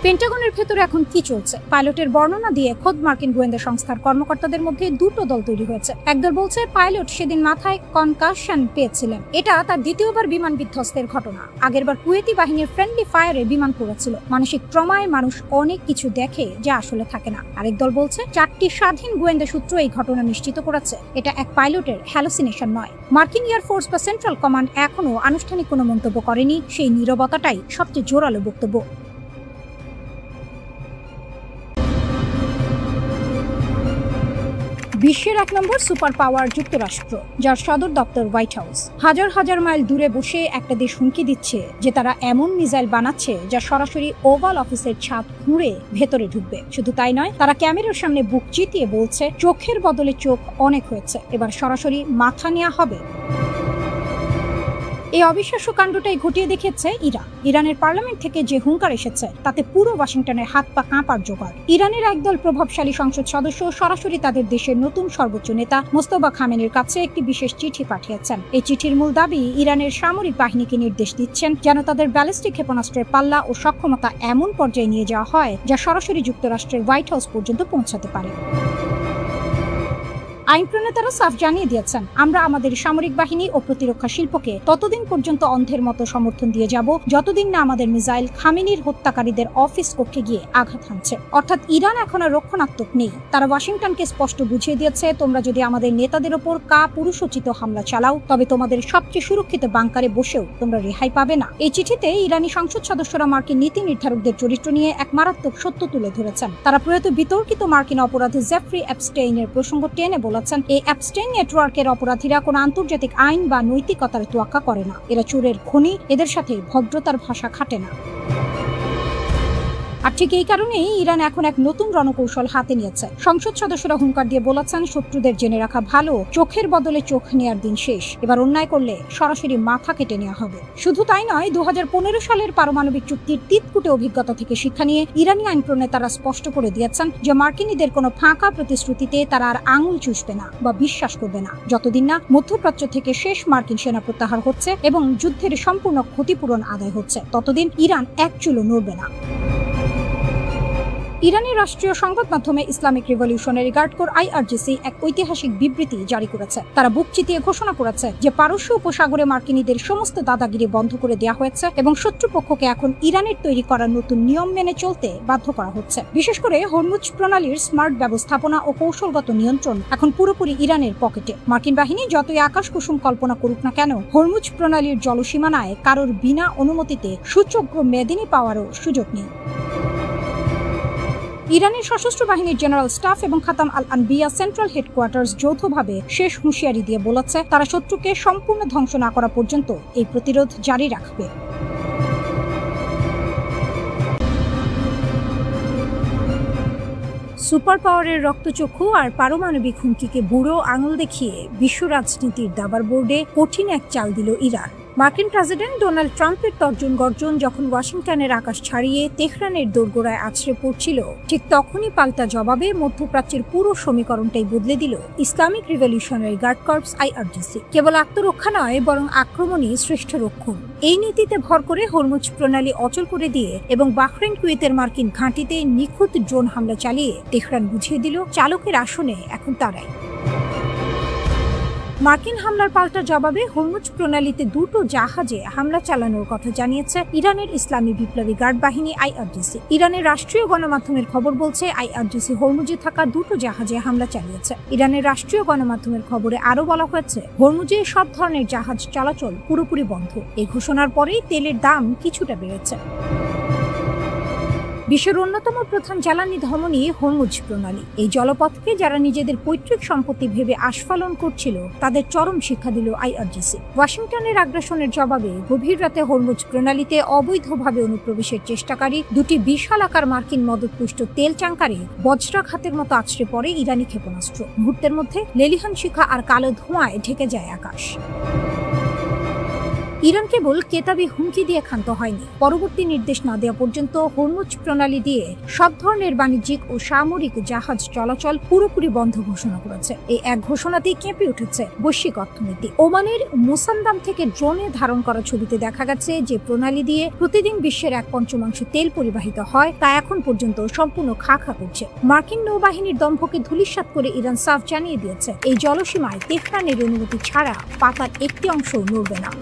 পেন্টাগনের ভেতরে এখন কি চলছে? পাইলটের বর্ণনা দিয়ে খোদ মার্কিন গোয়েন্দা সংস্থার কর্মকর্তাদের মধ্যে দুটো দল তৈরি হয়েছে। একদল বলছে পাইলট সেদিন মাথায় কনকাশন পেয়েছিলেন, এটা তার দ্বিতীয়বার বিমান বিধ্বস্তের ঘটনা। আগেরবার কুয়েতি বাহিনীর ফ্রেন্ডলি ফায়ারে বিমান পড়েছিল। মানসিক ট্রমায় মানুষ অনেক কিছু দেখে যা আসলে থাকে না। আরেক দল বলছে 4টি স্বাধীন গোয়েন্দা সূত্র এই ঘটনা নিশ্চিত করেছে এটা এক পাইলটের হ্যালোসিনেশন নয়। মার্কিন এয়ারফোর্স বা সেন্ট্রাল কমান্ড এখনো আনুষ্ঠানিক কোনো মন্তব্য করেনি। সেই নীরবতাটাই সবচেয়ে জোরালো বক্তব্য। বিশ্বের 1 নম্বর সুপার পাওয়ার যুক্তরাষ্ট্র, যার সদর দপ্তর হোয়াইট হাউস, হাজার হাজার মাইল দূরে বসে একটা দেশ হুমকি দিচ্ছে যে তারা এমন মিসাইল বানাচ্ছে যা সরাসরি ওভাল অফিসের ছাদ খুঁড়ে ভেতরে ঢুকবে। শুধু তাই নয়, তারা ক্যামেরার সামনে বুক চিতিয়ে বলছে চোখের বদলে চোখ অনেক হয়েছে, এবার সরাসরি মাথা নেওয়া হবে। এই অবিশ্বাস্য কাণ্ডটাই ঘটিয়ে দেখিয়েছে ইরানের পার্লামেন্ট থেকে যে হুঙ্কার এসেছে তাতে পুরো ওয়াশিংটনের হাত পা কাঁপার জোগাড়। ইরানের একদল প্রভাবশালী সংসদ সদস্য সরাসরি তাদের দেশের নতুন সর্বোচ্চ নেতা মোস্তফা খামেনির কাছে একটি বিশেষ চিঠি পাঠিয়েছেন। এই চিঠির মূল দাবি, ইরানের সামরিক বাহিনীকে নির্দেশ দিচ্ছেন যেন তাদের ব্যালিস্টিক ক্ষেপণাস্ত্রের পাল্লা ও সক্ষমতা এমন পর্যায়ে নিয়ে যাওয়া হয় যা সরাসরি যুক্তরাষ্ট্রের হোয়াইট হাউস পর্যন্ত পৌঁছাতে পারে। আইন প্রণেতারা সাফ জানিয়ে দিয়েছেন, আমরা আমাদের সামরিক বাহিনী ও প্রতিরক্ষা শিল্পকে ততদিন পর্যন্ত অন্ধের মতো সমর্থন দিয়ে যাব যতদিন না আমাদের মিসাইল খামেনির হত্যাকারীদের অফিস কক্ষে গিয়ে আঘাত হানছে। অর্থাৎ ইরান এখন আর রক্ষণাত্মক নেই। তারা ওয়াশিংটনকে স্পষ্ট বুঝিয়ে দিয়েছে, তোমরা যদি আমাদের নেতাদের ওপর পুরুষোচিত হামলা চালাও তবে তোমাদের সবচেয়ে সুরক্ষিত বাংকারে বসেও তোমরা রেহাই পাবে না। এই চিঠিতে ইরানি সংসদ সদস্যরা মার্কিন নীতি নির্ধারকদের চরিত্র নিয়ে এক মারাত্মক সত্য তুলে ধরেছেন। তারা প্রয়াত বিতর্কিত মার্কিন অপরাধী জেফ্রি এপস্টেইনের প্রসঙ্গ টেনে বলেছেন, এই এপস্টেইন নেটওয়ার্কের অপরাধীরা কোনো আন্তর্জাতিক আইন বা নৈতিকতার তোয়াক্কা করে না। এরা চোরের খনি, এদের সাথে ভদ্রতার ভাষা খাটে না। আর ঠিক এই কারণেই ইরান এখন এক নতুন রণকৌশল হাতে নিয়েছে। সংসদ সদস্যরা হুঙ্কার দিয়ে বলেছেন, শত্রুদের জেনে রাখা ভালো, চোখের বদলে চোখ নেওয়ার দিন শেষ। এবার অন্যায় করলে সরাসরি মাথা কেটে নেওয়া হবে। শুধু তাই নয়, 2015 সালের পারমাণবিক চুক্তির তিতকুটে অভিজ্ঞতা থেকে শিক্ষা নিয়ে ইরানি আইন প্রণেতারা স্পষ্ট করে দিয়েছেন যে মার্কিনীদের কোনো ফাঁকা প্রতিশ্রুতিতে তারা আর আঙুল চুষবে না বা বিশ্বাস করবে না, যতদিন না মধ্যপ্রাচ্য থেকে শেষ মার্কিন সেনা প্রত্যাহার হচ্ছে এবং যুদ্ধের সম্পূর্ণ ক্ষতিপূরণ আদায় হচ্ছে, ততদিন ইরান এক চুলও নড়বে না। ইরানের রাষ্ট্রীয় সংবাদ মাধ্যমে Islamic revolutionary guard corps IRGC এক ঐতিহাসিক বিবৃতি জারি করেছে। তারা বুক চিতিয়ে ঘোষণা করেছে যে পারস্য উপসাগরে মার্কিনীদের সমস্ত দাদাগিরি বন্ধ করে দেওয়া হয়েছে এবং শত্রুপক্ষকে এখন ইরানের তৈরি করা নতুন নিয়ম মেনে চলতে বাধ্য করা হচ্ছে। বিশেষ করে হরমুজ প্রণালীর স্মার্ট ব্যবস্থাপনা ও কৌশলগত নিয়ন্ত্রণ এখন পুরোপুরি ইরানের পকেটে। মার্কিন বাহিনী যতই আকাশ কুসুম কল্পনা করুক না কেন, হরমুজ প্রণালীর জলসীমানায় কারোর বিনা অনুমতিতে সূচক্র মেদিনী পাওয়ারও সুযোগ নেই। ইরানের সশস্ত্র বাহিনীর জেনারেল স্টাফ এবং খাতাম আল আনবিয়া সেন্ট্রাল হেডকোয়ার্টার্স যৌথভাবে শেষ হুঁশিয়ারি দিয়ে বলেছে, তারা শত্রুকে সম্পূর্ণ ধ্বংস না করা পর্যন্ত এই প্রতিরোধ জারি রাখবে। সুপার পাওয়ারের রক্তচক্ষু আর পারমাণবিক হুমকিকে বুড়ো আঙুল দেখিয়ে বিশ্ব রাজনীতির দাবার বোর্ডে কঠিন এক চাল দিল ইরান। মার্কিন প্রেসিডেন্ট ডোনাল্ড ট্রাম্পের তর্জন গর্জন যখন ওয়াশিংটনের আকাশ ছাড়িয়ে তেহরানের দোরগোড়ায় আছড়ে পড়ছিল, ঠিক তখনই পাল্টা জবাবে মধ্যপ্রাচ্যের পুরো সমীকরণটাই বদলে দিল Islamic revolutionary guard corps IRGC। কেবল আত্মরক্ষা নয়, বরং আক্রমণই শ্রেষ্ঠ রক্ষণ। এই নীতিতে ভর করে হরমুজ প্রণালী অচল করে দিয়ে এবং বাহরেন কুয়েতের মার্কিন ঘাঁটিতে নিখুঁত ড্রোন হামলা চালিয়ে তেহরান বুঝিয়ে দিল চালকের আসনে এখন তারাই। মার্কিন হামলার পাল্টা জবাবে হরমুজ প্রণালীতে দুটো জাহাজে হামলা চালানোর কথা জানিয়েছে ইরানের ইসলামী বিপ্লবী গার্ড বাহিনী IRGC। ইরানের রাষ্ট্রীয় গণমাধ্যমের খবর বলছে, IRGC হরমুজে থাকা দুটো জাহাজে হামলা চালিয়েছে। ইরানের রাষ্ট্রীয় গণমাধ্যমের খবরে আরো বলা হয়েছে, হরমুজে সব ধরনের জাহাজ চলাচল পুরোপুরি বন্ধ। এই ঘোষণার পরেই তেলের দাম কিছুটা বেড়েছে। বিশ্বের অন্যতম প্রধান জ্বালানি ধমনী হরমুজ প্রণালী। এই জলপথকে যারা নিজেদের পৈতৃক সম্পত্তি ভেবে আস্ফালন করছিল তাদের চরম শিক্ষা দিল IRGC। ওয়াশিংটনের আগ্রাসনের জবাবে গভীর রাতে হরমুজ প্রণালীতে অবৈধভাবে অনুপ্রবেশের চেষ্টাকারী দুটি বিশালাকার মার্কিন মদতপুষ্ট তেল ট্যাঙ্কারে বজ্রাঘাতের মতো আছড়ে পড়ে ইরানি ক্ষেপণাস্ত্র। মুহূর্তের মধ্যে লেলিহান শিখা আর কালো ধোঁয়ায় ঢেকে যায় আকাশ। ইরান কেবল কেতাবি হুমকি দিয়ে ক্ষান্ত হয়নি। পরবর্তী নির্দেশ না দেওয়া পর্যন্ত হরমুজ প্রণালী দিয়ে সব ধরনের বাণিজ্যিক ও সামরিক জাহাজ চলাচল পুরোপুরি বন্ধ ঘোষণা করেছে। এই এক ঘোষণাতেই কেঁপে উঠেছে বৈশ্বিক অর্থনীতি। ওমানের মুসান্দাম থেকে ড্রোনে ধারণ করা ছবিতে দেখা গেছে যে প্রণালী দিয়ে প্রতিদিন বিশ্বের 1/5 তেল পরিবাহিত হয়, তা এখন পর্যন্ত সম্পূর্ণ খা করছে। মার্কিন নৌবাহিনীর দম্ভকে ধূলিসাৎ করে ইরান সাফ জানিয়ে দিয়েছে, এই জলসীমায় তেহরানের অনুমতি ছাড়া পাতার একটি অংশও নড়বে না।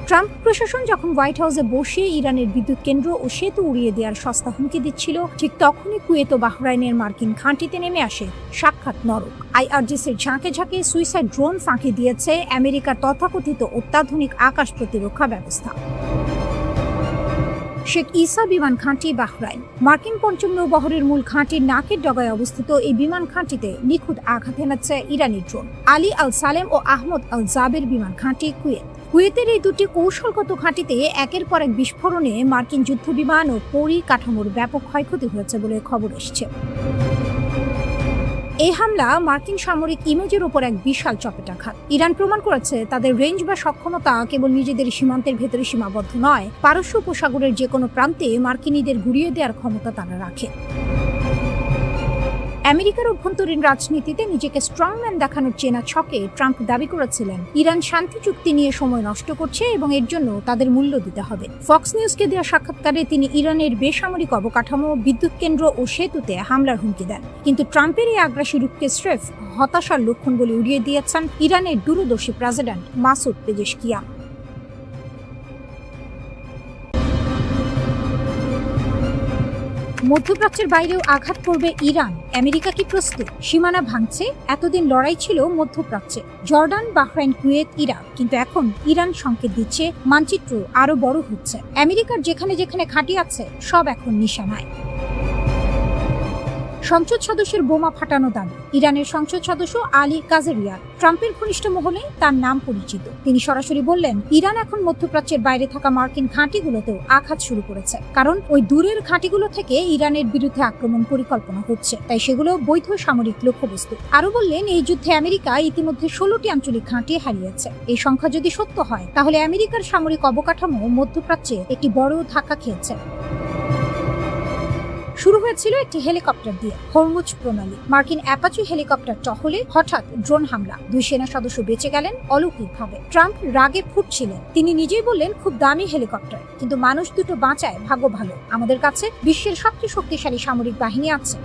ট্রাম্প প্রশাসন যখন হোয়াইট হাউসে বসে ইরানের বিদ্যুৎ কেন্দ্র ও সেতু উড়িয়ে দেওয়ার সস্তা হুমকি দিচ্ছিল, ঠিক তখনই কুয়েত ও বাহরাইনের মার্কিন ঘাঁটিতে নেমে আসে সাক্ষাৎ নরক। IRGCর ঝাঁকে ঝাঁকে সুইসাইড ড্রোন ফাঁকি দিয়েছে আমেরিকার তথাকথিত অত্যাধুনিক আকাশ প্রতিরক্ষা ব্যবস্থা। শেখ ঈসা বিমান ঘাঁটি বাহরাইন। মার্কিন পঞ্চম নৌবহরের মূল ঘাঁটির নাকের ডগায় অবস্থিত এই বিমান ঘাঁটিতে নিখুঁত আঘাত হেনাচ্ছে ইরানি ড্রোন। আলী আল সালেম ও আহমদ আল জাবের বিমান ঘাঁটি কুয়েতের এই দুটি কৌশলগত ঘাঁটিতে একের পর এক বিস্ফোরণে মার্কিন যুদ্ধ বিমান ও পরিকাঠামোর ব্যাপক ক্ষয়ক্ষতি হয়েছে বলে খবর এসেছে। এই হামলা মার্কিন সামরিক ইমেজের উপর এক বিশাল চপেটাঘাত। ইরান প্রমাণ করেছে তাদের রেঞ্জ বা সক্ষমতা কেবল নিজেদের সীমান্তের ভেতরে সীমাবদ্ধ নয়, পারস্য উপসাগরের যে কোনো প্রান্তে মার্কিনীদের ঘুরিয়ে দেওয়ার ক্ষমতা তারা রাখে। আমেরিকার অভ্যন্তরীণ রাজনীতিতে নিজেকে স্ট্রংম্যান দেখানোর চেনা ছকে ট্রাম্প দাবি করেছিলেন ইরান শান্তি চুক্তি নিয়ে সময় নষ্ট করছে এবং এর জন্য তাদের মূল্য দিতে হবে। ফক্স নিউজকে দেওয়া সাক্ষাৎকারে তিনি ইরানের বেসামরিক অবকাঠামো, বিদ্যুৎ কেন্দ্র ও সেতুতে হামলার হুমকি দেন। কিন্তু ট্রাম্পের এই আগ্রাসী রূপকে স্রেফ হতাশার লক্ষণ বলে উড়িয়ে দিয়েছেন ইরানের দূরদর্শী প্রেসিডেন্ট মাসুদ পেজেশকিয়ান। মধ্যপ্রাচ্যের বাইরেও আঘাত করবে ইরান, আমেরিকা কি প্রস্তুত? সীমানা ভাঙছে, এতদিন লড়াই ছিল মধ্যপ্রাচ্যে, জর্ডান, বাহরাইন, কুয়েত, ইরাক, কিন্তু এখন ইরান সংকেত দিচ্ছে মানচিত্র আরো বড় হচ্ছে। আমেরিকার যেখানে যেখানে ঘাঁটি আছে সব এখন নিশানায়। সংসদ সদস্যের বোমা ফাটানো দাবি। ইরানের সংসদ সদস্য আলী কাজেরিয়ান ট্রাম্পের ঘনিষ্ঠ মহলে তার নাম পরিচিত। তিনি সরাসরি বললেন, ইরান এখন মধ্যপ্রাচ্যের বাইরে থাকা মার্কিন ঘাঁটিগুলোতেও আঘাত শুরু করেছে, কারণ ওই দূরের ঘাঁটিগুলো থেকে ইরানের বিরুদ্ধে আক্রমণ পরিকল্পনা হচ্ছে, তাই সেগুলো বৈধ সামরিক লক্ষ্যবস্তু। আরো বললেন, এই যুদ্ধে আমেরিকা ইতিমধ্যে 16টি আঞ্চলিক ঘাঁটি হারিয়েছে। এই সংখ্যা যদি সত্য হয়, তাহলে আমেরিকার সামরিক অবকাঠামো মধ্যপ্রাচ্যে একটি বড় ধাক্কা খেয়েছে। শুরু হয়েছিল একটি হেলিকপ্টার দিয়ে, হরমুজ প্রণালী। মার্কিন অ্যাপাচি হেলিকপ্টার টহলে হঠাৎ ড্রোন হামলা, 2 সেনা সদস্য বেঁচে গেলেন অলৌকিকভাবে। ট্রাম্প রাগে ফুটছিলেন। তিনি নিজেই বললেন, খুব দামি হেলিকপ্টার, কিন্তু মানুষ দুটো বাঁচায়, ভাগ্য ভালো। আমাদের কাছে বিশ্বের সবচেয়ে শক্তিশালী সামরিক বাহিনী আছে।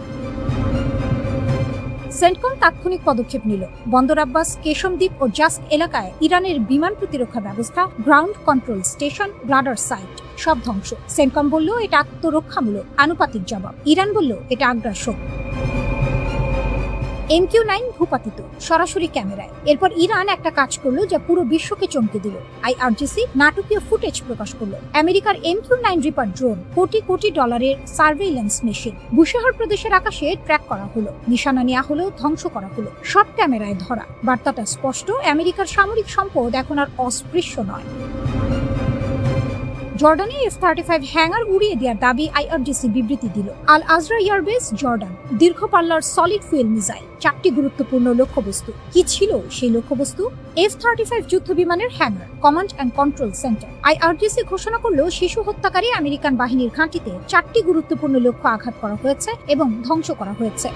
সেন্টকম তাৎক্ষণিক পদক্ষেপ নিল। বন্দর আব্বাস, কেশমদ্বীপ ও জাস্ক এলাকায় ইরানের বিমান প্রতিরক্ষা ব্যবস্থা, ground control station, radar site সব ধ্বংস। সেন্টকম বলল, এটা আত্মরক্ষামূলক আনুপাতিক জবাব। ইরান বলল, এটা আগ্রাসন। MQ-9 ভূপাতিত সরাসরি ক্যামেরায়। এরপর ইরান একটা কাজ করলো যা পুরো বিশ্বকে চমকে দিল। IRGC নাটকীয় ফুটেজ প্রকাশ করলো। আমেরিকার MQ-9 reaper drone crore crore ডলারের সার্ভেইলেন্স মেশিন বুশেহর প্রদেশের আকাশে ট্র্যাক করা হলো, নিশানা নেওয়া হলো, ধ্বংস করা হলো, সব ক্যামেরায় ধরা। বার্তাটা স্পষ্ট, আমেরিকার সামরিক সম্পদ এখন আর অস্পৃশ্য নয়। জর্ডানে F-35 হ্যাঙ্গার উড়িয়ে দেওয়ার দাবি IRGC বিবৃতি দিল। আল আজরা এয়ারবেস, জর্ডান, দীর্ঘ পাল্লার সলিড ফুয়েল মিসাইল, 4টি গুরুত্বপূর্ণ লক্ষ্যবস্তু। কি ছিল সেই লক্ষ্যবস্তু? F-35 যুদ্ধ বিমানের hanger, command and control centre. IRGC ঘোষণা করল, শিশু হত্যাকারী আমেরিকান বাহিনীর ঘাঁটিতে 4টি গুরুত্বপূর্ণ লক্ষ্য আঘাত করা হয়েছে এবং ধ্বংস করা হয়েছে।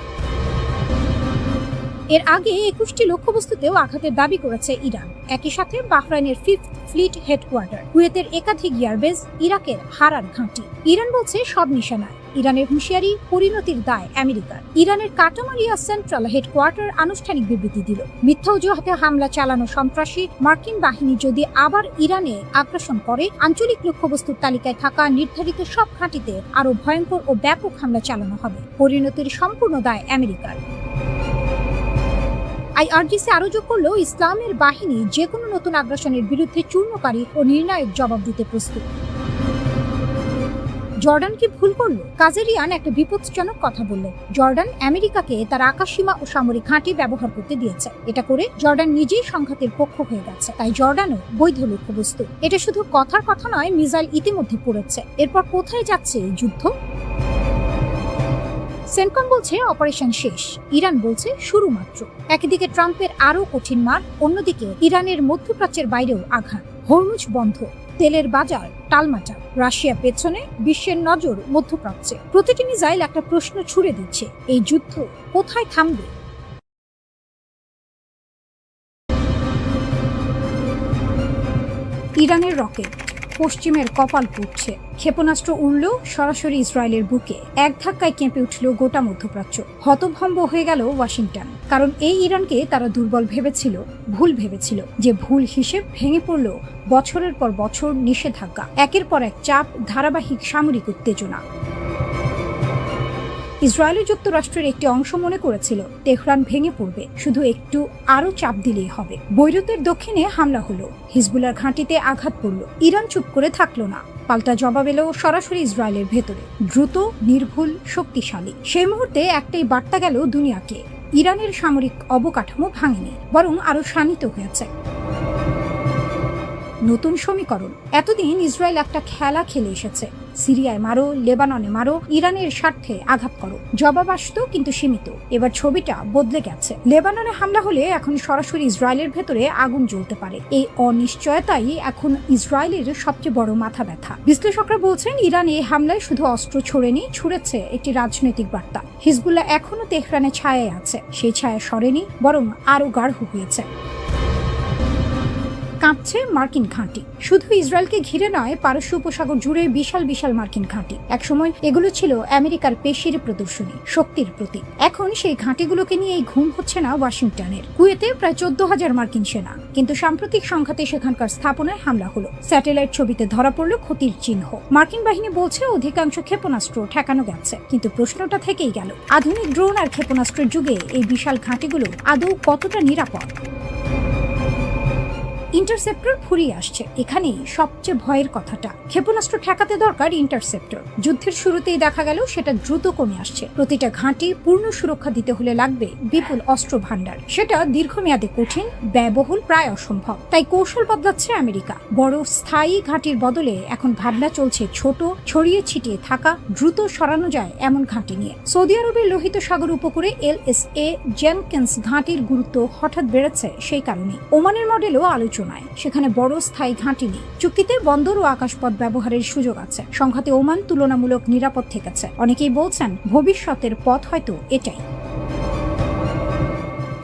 এর আগে 21টি লক্ষ্যবস্তুতেও আঘাতের দাবি করেছে ইরান। একই সাথে বাহরাইনের 5th ফ্লিট হেডকোয়ার্টার, কুয়েতের একাধিক এয়ারবেস, ইরাকের হারার ঘাঁটি। ইরান বলছে সব নিশানায়। ইরানের হুঁশিয়ারি, পরিণতির দায় আমেরিকার। ইরানের কাটামারিয়া সেন্ট্রাল হেডকোয়ার্টার আনুষ্ঠানিক বিবৃতি দিল, মিথ্যা অজুহাতে হামলা চালানো সন্ত্রাসী। মার্কিন বাহিনী যদি আবার ইরানে আগ্রাসন করে, আঞ্চলিক লক্ষ্যবস্তুর তালিকায় থাকা নির্ধারিত সব ঘাঁটিতে আরো ভয়ঙ্কর ও ব্যাপক হামলা চালানো হবে। পরিণতির সম্পূর্ণ দায় আমেরিকার। IRGC আরো যোগ করলো, ইসলামের বাহিনী যে কোনো নতুন আগ্রাসনের বিরুদ্ধে চূর্ণকারী ও নির্ণায়ক জবাব দিতে প্রস্তুত। জর্ডান কি ভুল করলো? কাজেরিয়ান একটা বিপজ্জনক কথা বললেন। জর্ডান আমেরিকাকে তার আকাশসীমা ও সামরিক ঘাঁটি ব্যবহার করতে দিয়েছে। এটা করে জর্ডান নিজেই সংঘাতের পক্ষ হয়ে গেছে, তাই জর্ডানও বৈধ লক্ষ্যবস্তু। এটা শুধু কথার কথা নয়, মিসাইল ইতিমধ্যে পড়েছে। এরপর কোথায় যাচ্ছে এই যুদ্ধ? সেন্টকম বলছে অপারেশন শেষ, ইরান বলছে শুরু মাত্র। একদিকে ট্রাম্পের আরো কঠিন মার, অন্যদিকে ইরানের মধ্যপ্রাচ্যের বাইরেও আঘাত। হরমুজ বন্ধ, তেলের বাজার টালমাটাল, রাশিয়া পেছনে, বিশ্বের নজর মধ্যপ্রাচ্যে। প্রতিটি মিসাইল একটা প্রশ্ন ছুড়ে দিচ্ছে, এই যুদ্ধ কোথায় থামবে? ইরানের রকেট, পশ্চিমের কপাল পুড়ছে। ক্ষেপণাস্ত্র উড়ল সরাসরি ইসরায়েলের বুকে। এক ধাক্কায় কেঁপে উঠল গোটা মধ্যপ্রাচ্য। হতভম্ব হয়ে গেল ওয়াশিংটন, কারণ এই ইরানকে তারা দুর্বল ভেবেছিল, ভুল ভেবেছিল। যে ভুল হিসেব ভেঙে পড়ল বছরের পর বছর নিষেধাজ্ঞা, একের পর এক চাপ, ধারাবাহিক সামরিক উত্তেজনা। ইসরায়েলি যুক্তরাষ্ট্রের একটি অংশ মনে করেছিল তেহরান ভেঙে পড়বে, শুধু একটু আরো চাপ দিলেই হবে। বৈরুতের দক্ষিণে হামলা হলো, হিজবুল্লাহর ঘাঁটিতে আঘাত পড়ল। ইরান চুপ করে থাকলো না, পাল্টা জবাব এলো সরাসরি ইসরায়েলের ভেতরে, দ্রুত, নির্ভুল, শক্তিশালী। সেই মুহূর্তে একটাই বার্তা গেল দুনিয়াকে, ইরানের সামরিক অবকাঠামো ভাঙেনি, বরং আরো শানিত হয়েছে। নতুন সমীকরণ। এতদিন ইসরায়েল একটা খেলা খেলে এসেছে, সিরিয়ায় মারো, লেবাননে মারো, ইরানের স্বার্থে আঘাত করো। জবাব আসতো, কিন্তু সীমিত। এবার ছবিটা বদলে গেছে। লেবাননে হামলা হলে এখন সরাসরি ইসরায়েলের ভেতরে আগুন জ্বলতে পারে। এই অনিশ্চয়তাই এখন ইসরায়েলের সবচেয়ে বড় মাথা ব্যথা। বিশ্লেষকরা বলছেন, ইরান এই হামলায় শুধু অস্ত্র ছড়েনি, ছুড়েছে একটি রাজনৈতিক বার্তা। হিজবুল্লাহ এখনো তেহরানে ছায়ায় আছে, সেই ছায়া সরেনি, বরং আরো গাঢ় হয়েছে। কাঁপছে মার্কিন ঘাঁটি। শুধু ইসরায়েলকে ঘিরে নয়, পারস্য উপসাগর জুড়ে বিশাল বিশাল মার্কিন ঘাঁটি। একসময় এগুলো ছিল আমেরিকার পেশির প্রদর্শনী, শক্তির প্রতীক। এখন সেই ঘাঁটিগুলোকে নিয়েই ঘুম হচ্ছে না ওয়াশিংটনের। কুয়েতে প্রায় 14,000 মার্কিন সেনা, কিন্তু সাম্প্রতিক সংঘাতে সেখানকার স্থাপনায় হামলা হলো। স্যাটেলাইট ছবিতে ধরা পড়ল ক্ষতির চিহ্ন। মার্কিন বাহিনী বলছে অধিকাংশ ক্ষেপণাস্ত্র ঠেকানো গেছে, কিন্তু প্রশ্নটা থেকেই গেল, আধুনিক ড্রোন আর ক্ষেপণাস্ত্রের যুগে এই বিশাল ঘাঁটিগুলো আদৌ কতটা নিরাপদ? ইন্টারসেপ্টর ফুরিয়ে আসছে। এখানেই সবচেয়ে ভয়ের কথাটা। ক্ষেপণাস্ত্র ঠেকাতে দরকার ইন্টারসেপ্টর। যুদ্ধের শুরুতেই দেখা গেল সেটা দ্রুত কমে আসছে। প্রতিটা ঘাঁটি পূর্ণ সুরক্ষা দিতে হলে লাগবে বিপুল অস্ত্র ভান্ডার। সেটা দীর্ঘমেয়াদে কঠিন, ব্যয়বহুল, প্রায় অসম্ভব। তাই কৌশল বদলাচ্ছে আমেরিকা। বড় স্থায়ী ঘাঁটির বদলে এখন ভাবনা চলছে ছোট, ছড়িয়ে ছিটিয়ে থাকা, দ্রুত সরানো যায় এমন ঘাঁটি নিয়ে। সৌদি আরবের লোহিত সাগর উপকূলে LSA জেনকিন্স ঘাঁটির গুরুত্ব হঠাৎ বেড়েছে সেই কারণে। ওমানের মডেলও আলোচনা, সেখানে বড় স্থায়ী ঘাঁটি নেই। চুক্তিতে বন্দর ও আকাশপথ ব্যবহারের সুযোগ আছে। সংঘাতে ওমান তুলনামূলক নিরাপদ থেকেছে। অনেকেই বলছেন ভবিষ্যতের পথ হয়তো এটাই।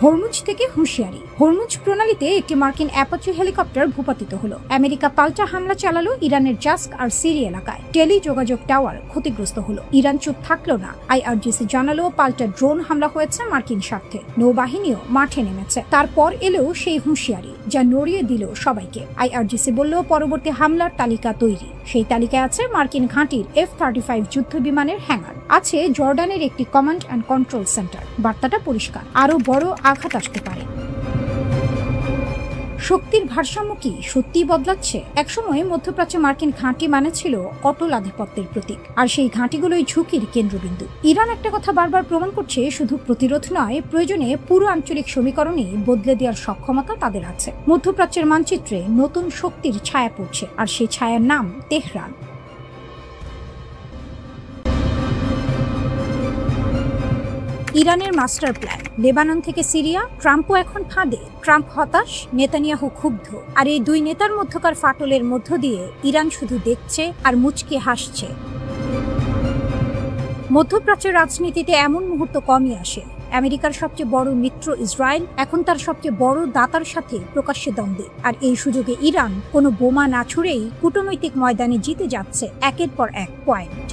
হরমুজ থেকে হুঁশিয়ারি। হরমুজ প্রণালীতে একটি মার্কিন অ্যাপাচি হেলিকপ্টার ভূপাতিত হলো। আমেরিকা পাল্টা হামলা চালালো ইরানের জাস্ক আর সিরি এলাকায়। টেলি যোগাযোগ টাওয়ার ক্ষতিগ্রস্ত হলো। ইরান চুপ থাকলো না। IRGC জানালো পাল্টা ড্রোন হামলা হয়েছে মার্কিন স্বার্থে। নৌবাহিনীও মাঠে নেমেছে। তারপর এলো সেই হুঁশিয়ারি, যা নড়িয়ে দিল সবাইকে। IRGC বলল পরবর্তী হামলার তালিকা তৈরি। সেই তালিকায় আছে মার্কিন ঘাঁটির F-35 যুদ্ধ বিমানের হ্যাঙ্গার, আছে জর্ডানের একটি কমান্ড অ্যান্ড কন্ট্রোল সেন্টার। বার্তাটা পরিষ্কার, আরো বড় আঘাত আসতে পারে। শক্তির ভারসাম্য কি সত্যিই বদলাচ্ছে? একসময় মধ্যপ্রাচ্যে মার্কিন ঘাঁটি মানে ছিল অটল আধিপত্যের প্রতীক, আর সেই ঘাঁটিগুলোই ঝুঁকির কেন্দ্রবিন্দু। ইরান একটা কথা বারবার প্রমাণ করছে, শুধু প্রতিরোধ নয়, প্রয়োজনে পুরো আঞ্চলিক সমীকরণে বদলে দেওয়ার সক্ষমতা তাদের আছে। মধ্যপ্রাচ্যের মানচিত্রে নতুন শক্তির ছায়া পড়ছে, আর সেই ছায়ার নাম তেহরান। ইরানের মাস্টার প্ল্যান, লেবানন থেকে সিরিয়া, ট্রাম্পও এখন ফাঁদে। ট্রাম্প হতাশ, নেতানিয়াহু ক্ষুব্ধ। আর এই দুই নেতার মধ্যকার ফাটলের মধ্য দিয়ে ইরান শুধু দেখছে আর মুচকি হাসছে। মধ্যপ্রাচ্যের রাজনীতিতে এমন মুহূর্ত কমই আসে। আমেরিকার সবচেয়ে বড় মিত্র ইসরায়েল এখন তার সবচেয়ে বড় দাতার সাথে প্রকাশ্যে দ্বন্দ্বে। আর এই সুযোগে ইরান কোনো বোমা না ছুড়েই কূটনৈতিক ময়দানে জিতে যাচ্ছে একের পর এক পয়েন্ট।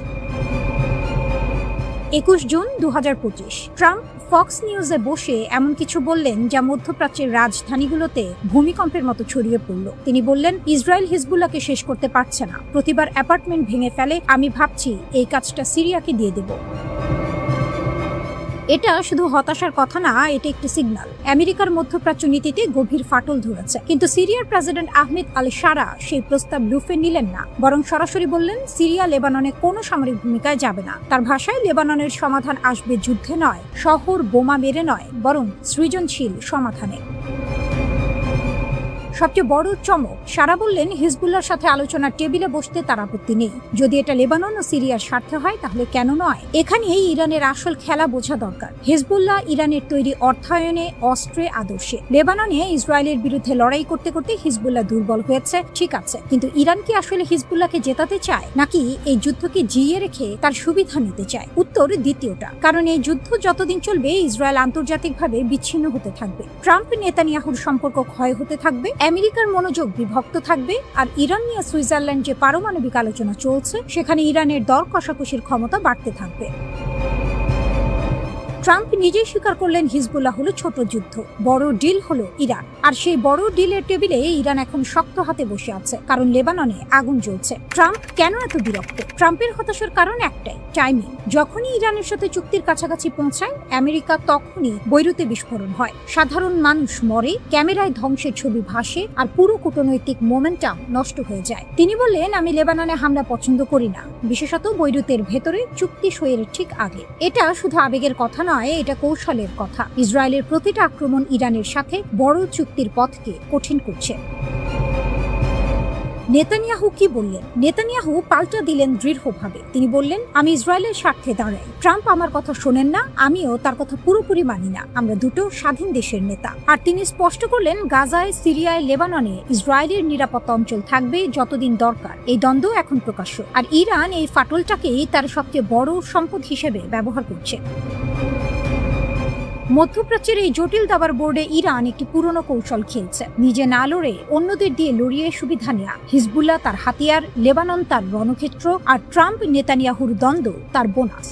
21 জুন 2025 ট্রাম্প ফক্স নিউজে বসে এমন কিছু বললেন যা মধ্যপ্রাচ্যের রাজধানীগুলোতে ভূমিকম্পের মতো ছড়িয়ে পড়ল। তিনি বললেন, ইসরায়েল হিজবুল্লাহকে শেষ করতে পারছে না, প্রতিবার অ্যাপার্টমেন্ট ভেঙে ফেলে, আমি ভাবছি এই কাজটা সিরিয়াকে দিয়ে দেব। এটা শুধু হতাশার কথা না, এটা একটি সিগন্যাল। আমেরিকার মধ্যপ্রাচ্য নীতিতে গভীর ফাটল ধরেছে। কিন্তু সিরিয়ার প্রেসিডেন্ট আহমেদ আল শারা সেই প্রস্তাব লুফে নিলেন না, বরং সরাসরি বললেন সিরিয়া লেবাননে কোনো সামরিক ভূমিকায় যাবে না। তার ভাষায় লেবাননের সমাধান আসবে যুদ্ধে নয়, শহর বোমা মেরে নয়, বরং সৃজনশীল সমাধানে। সবচেয়ে বড় চমক, শারা বললেন হিজবুল্লাহর সাথে আলোচনার টেবিলে বসতে তার আপত্তি নেই। যদি এটা লেবানন ও সিরিয়ার স্বার্থে হয় তাহলে কেন নয়? এখানেই ইরানের আসল খেলা বোঝা দরকার। হিজবুল্লাহ ইরানের তৈরি অর্থায়নে, অস্ত্রে, আদর্শে। লেবাননে ইসরায়েলের বিরুদ্ধে লড়াই করতে করতে হিজবুল্লাহ দুর্বল হয়েছে, ঠিক আছে, কিন্তু ইরান কি আসলে হিজবুল্লাহকে জেতাতে চায়, নাকি এই যুদ্ধকে জিইয়ে রেখে তার সুবিধা নিতে চায়? উত্তর দ্বিতীয়টা। কারণ এই যুদ্ধ যতদিন চলবে ইসরায়েল আন্তর্জাতিকভাবে বিচ্ছিন্ন হতে থাকবে, ট্রাম্প নেতানিয়াহুর সম্পর্ক ক্ষয় হতে থাকবে, আমেরিকার মনোযোগ বিভক্ত থাকবে, আর ইরান নিয়ে সুইজারল্যান্ড যে পারমাণবিক আলোচনা চলছে সেখানে ইরানের দর কষাকষির ক্ষমতা বাড়তে থাকবে। ট্রাম্প নিজেই স্বীকার করলেন হিজবুল্লাহ হলো ছোট যুদ্ধ, বড় ডিল হলো ইরান। আর সেই বড় ডিলের টেবিলে ইরান এখন শক্ত হাতে বসে আছে, কারণ লেবাননে আগুন জ্বলছে। ট্রাম্প কেন এত বিরক্ত? ট্রাম্পের হতাশার কারণ একটাই, টাইমিং। যখনই ইরানের সাথে চুক্তির কাছাকাছি পৌঁছায় আমেরিকা, তখনই বৈরুতে বিস্ফোরণ হয়, সাধারণ মানুষ মরে, ক্যামেরায় ধ্বংসের ছবি ভাসে, আর পুরো কূটনৈতিক মোমেন্টাম নষ্ট হয়ে যায়। তিনি বললেন, আমি লেবাননে হামলা পছন্দ করি না, বিশেষত বৈরুতের ভেতরে চুক্তি সইয়ের ঠিক আগে। এটা শুধু আবেগের কথা নয়, এটা কৌশলের কথা। ইসরায়েলের প্রতিটা আক্রমণ ইরানের সাথে বড় চুক্তির পথকে কঠিন করছে। নেতানিয়াহু কি বললেন? নেতানিয়াহু পাল্টা দিলেন দৃঢ়ভাবে। তিনি বললেন, আমি ইসরায়েলের স্বার্থে দাঁড়াই। ট্রাম্প আমার কথা শোনেন না, আমিও তার কথা পুরোপুরি মানি না। আমরা দুটো স্বাধীন দেশের নেতা। আর তিনি স্পষ্ট করলেন, গাজায়, সিরিয়ায়, লেবাননে ইসরায়েলের নিরাপত্তা অঞ্চল থাকবে যতদিন দরকার। এই দ্বন্দ্ব এখন প্রকাশ্য, আর ইরান এই ফাটলটাকেই তার সবচেয়ে বড় সম্পদ হিসেবে ব্যবহার করছে। মধ্যপ্রাচ্যের এই জটিল দাবার বোর্ডে ইরান একটি পুরনো কৌশল খেলছে, নিজে না লড়ে অন্যদের দিয়ে লড়িয়ে সুবিধা নেয়া। হিজবুল্লাহ তার হাতিয়ার, লেবানন তার রণক্ষেত্র, আর ট্রাম্প নেতানিয়াহুর দ্বন্দ্ব তার বোনাস।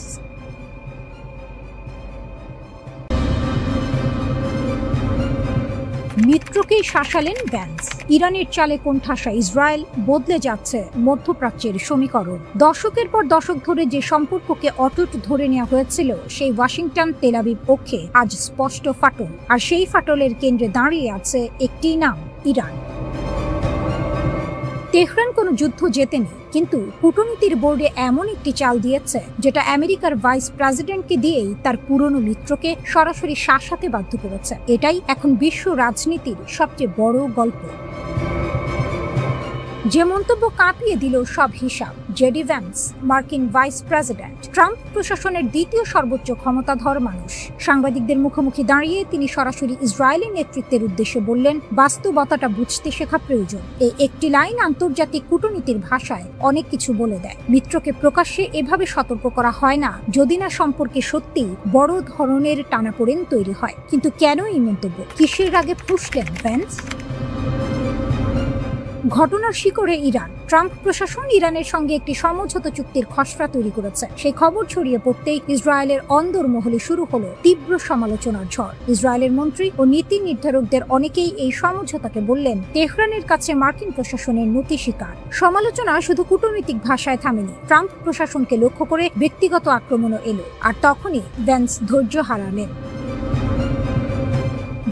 মিত্রকেই শাসালেন ভ্যান্স। ইরানের চালে কোণঠাসা ইসরায়েল, বদলে যাচ্ছে মধ্যপ্রাচ্যের সমীকরণ। দশকের পর দশক ধরে যে সম্পর্ককে অটুট ধরে নেওয়া হয়েছিল, সেই ওয়াশিংটন তেল আবিব পক্ষে আজ স্পষ্ট ফাটল। আর সেই ফাটলের কেন্দ্রে দাঁড়িয়ে আছে একটি নাম, ইরান। তেহরান কোনো যুদ্ধ জেতেনি, কিন্তু কূটনীতির বোর্ডে এমন একটি চাল দিয়েছে যেটা আমেরিকার ভাইস প্রেসিডেন্টকে দিয়েই তার পুরনো মিত্রকে সরাসরি শাসাতে বাধ্য করেছে। এটাই এখন বিশ্ব রাজনীতির সবচেয়ে বড় গল্প। যে মন্তব্য কাঁপিয়ে দিল সব হিসাব। জেডি ভ্যান্স, মার্কিন ভাইস প্রেসিডেন্ট, ট্রাম্প প্রশাসনের দ্বিতীয় সর্বোচ্চ ক্ষমতাধর মানুষ, সাংবাদিকদের মুখোমুখি দাঁড়িয়ে তিনি সরাসরি ইসরায়েলের নেতৃত্বের উদ্দেশ্যে বললেন, বাস্তবতাটা বুঝতে শেখা প্রয়োজন। এই একটি লাইন আন্তর্জাতিক কূটনীতির ভাষায় অনেক কিছু বলে দেয়। মিত্রকে প্রকাশ্যে এভাবে সতর্ক করা হয় না যদি না সম্পর্কে সত্যি বড় ধরনের টানাপোড়েন তৈরি হয়। কিন্তু কেন এই মন্তব্য? কিসের আগে ফুঁসলেন ভ্যান্স? ঘটনার শিকড়ে ইরান। ট্রাম্প প্রশাসন ইরানের সঙ্গে একটি সমঝোতা চুক্তির খসড়া তৈরি করেছে। সেই খবর ছড়িয়ে পড়তেই ইসরায়েলের অন্দরমহলে শুরু হলো তীব্র সমালোচনার ঝড়। ইসরায়েলের মন্ত্রী ও নীতি নির্ধারকদের অনেকেই এই সমঝোতাকে বললেন তেহরানের কাছে মার্কিন প্রশাসনের নতি স্বীকার। সমালোচনা শুধু কূটনৈতিক ভাষায় থামেনি, ট্রাম্প প্রশাসনকে লক্ষ্য করে ব্যক্তিগত আক্রমণও এলো। আর তখনই ভ্যান্স ধৈর্য হারালেন।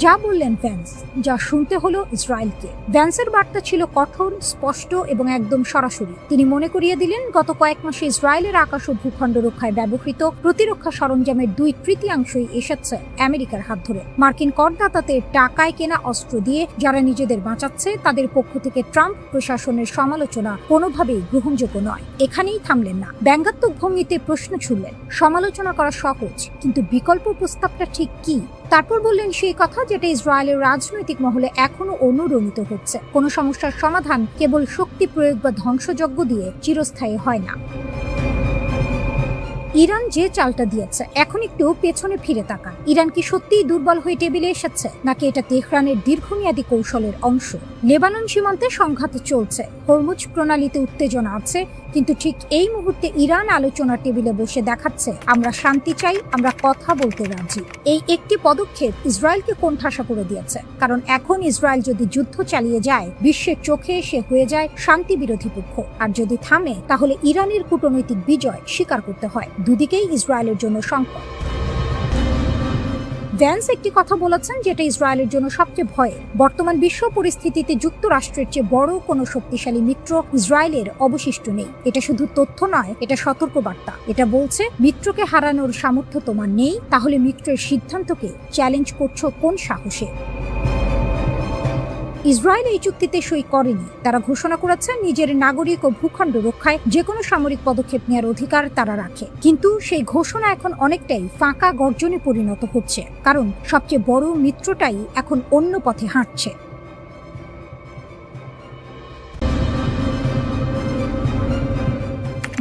যা বললেন ভ্যান্স, যা শুনতে হলো ইসরায়েলকে। ভ্যান্সের বার্তা ছিল কঠোর, স্পষ্ট এবং একদম সরাসরি। তিনি মনে করিয়ে দিলেন, গত কয়েক মাসে ইসরায়েলের আকাশ ও ভূখণ্ড রক্ষায় ব্যবহৃত প্রতিরক্ষা সরঞ্জামের 2/3 এসেছে আমেরিকার হাত ধরে। মার্কিন করদাতাদের টাকায় কেনা অস্ত্র দিয়ে যারা নিজেদের বাঁচাচ্ছে, তাদের পক্ষ থেকে ট্রাম্প প্রশাসনের সমালোচনা কোনোভাবেই গ্রহণযোগ্য নয়। এখানেই থামলেন না, ব্যঙ্গাত্মক ভঙ্গিতে প্রশ্ন ছুড়লেন। সমালোচনা করা সহজ, কিন্তু বিকল্প প্রস্তাবটা ঠিক কি? তারপর বললেন সেই কথা যেটা ইসরায়েলের রাজনৈতিক মহলে এখনো অনুরণিত হচ্ছে। কোনো সমস্যার সমাধান কেবল শক্তি প্রয়োগ বা ধ্বংসযজ্ঞ দিয়ে চিরস্থায়ী হয় না। ইরান যে চালটা দিয়েছে, এখন একটু পেছনে ফিরে তাকান। ইরান কি সত্যিই দুর্বল হয়ে টেবিলে এসেছে, নাকি এটা তেহরানের দীর্ঘমেয়াদী কৌশলের অংশ? লেবানন সীমান্তে সংঘাত চলছে, হরমুজ প্রণালীতে উত্তেজনা আছে, কিন্তু ঠিক এই মুহূর্তে ইরান আলোচনার টেবিলে বসে দেখাচ্ছে, আমরা শান্তি চাই, আমরা কথা বলতে রাজি। এই একটি পদক্ষেপ ইসরায়েলকে কোণঠাসা করে দিয়েছে, কারণ এখন ইসরায়েল যদি যুদ্ধ চালিয়ে যায়, বিশ্বের চোখে সে হয়ে যায় শান্তি বিরোধী পক্ষ। আর যদি থামে, তাহলে ইরানের কূটনৈতিক বিজয় স্বীকার করতে হয়। দুদিকেই ইসরায়েলের জন্য সংকট। ভ্যান্স একটি কথা বলেছেন যেটা ইসরায়েলের জন্য সবচেয়ে ভয়ের। বর্তমান বিশ্ব পরিস্থিতিতে যুক্তরাষ্ট্রের চেয়ে বড় কোনো শক্তিশালী মিত্র ইসরায়েলের অবশিষ্ট নেই। এটা শুধু তথ্য নয়, এটা সতর্কবার্তা। এটা বলছে, মিত্রকে হারানোর সামর্থ্য তোমার নেই, তাহলে মিত্রের সিদ্ধান্তকে চ্যালেঞ্জ করছো কোন সাহসে? ইসরায়েল এই চুক্তিতে সই করেনি। তারা ঘোষণা করেছে নিজের নাগরিক ও ভূখণ্ড রক্ষায় যে কোনো সামরিক পদক্ষেপ নেওয়ার অধিকার তারা রাখে। কিন্তু সেই ঘোষণা এখন অনেকটাই ফাঁকা গর্জনে পরিণত হচ্ছে, কারণ সবচেয়ে বড় মিত্রটাই এখন অন্য পথে হাঁটছে।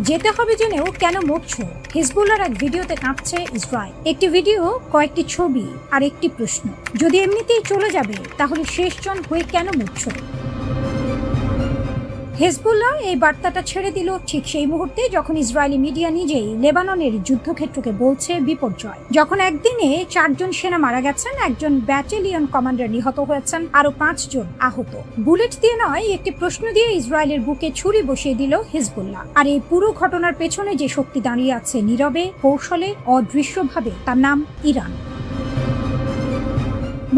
যেতে হবে জেনেও কেন মরছো? হিজবুল্লাহর এক ভিডিওতে কাঁপছে ইসরায়েল। একটি ভিডিও, কয়েকটি ছবি আর একটি প্রশ্ন, যদি এমনিতেই চলে যাবে তাহলে শেষজন হয়ে কেন মরছো? হিজবুল্লাহ এই বার্তাটা ছেড়ে দিল ঠিক সেই মুহূর্তে যখন ইসরায়েলি মিডিয়া নিজেই লেবাননের যুদ্ধক্ষেত্রকে বলছে বিপর্যয়, যখন একদিনে 4 জন সেনা মারা গেছেন, একজন ব্যাটালিয়ন কমান্ডার নিহত হয়েছেন, আরো 5 জন আহত। বুলেট দিয়ে নয়, একটি প্রশ্ন দিয়ে ইসরায়েলের বুকে ছুরি বসিয়ে দিল হিজবুল্লাহ। আর এই পুরো ঘটনার পেছনে যে শক্তি দাঁড়িয়ে আছে নীরবে, কৌশলে, অদৃশ্যভাবে, তার নাম ইরান।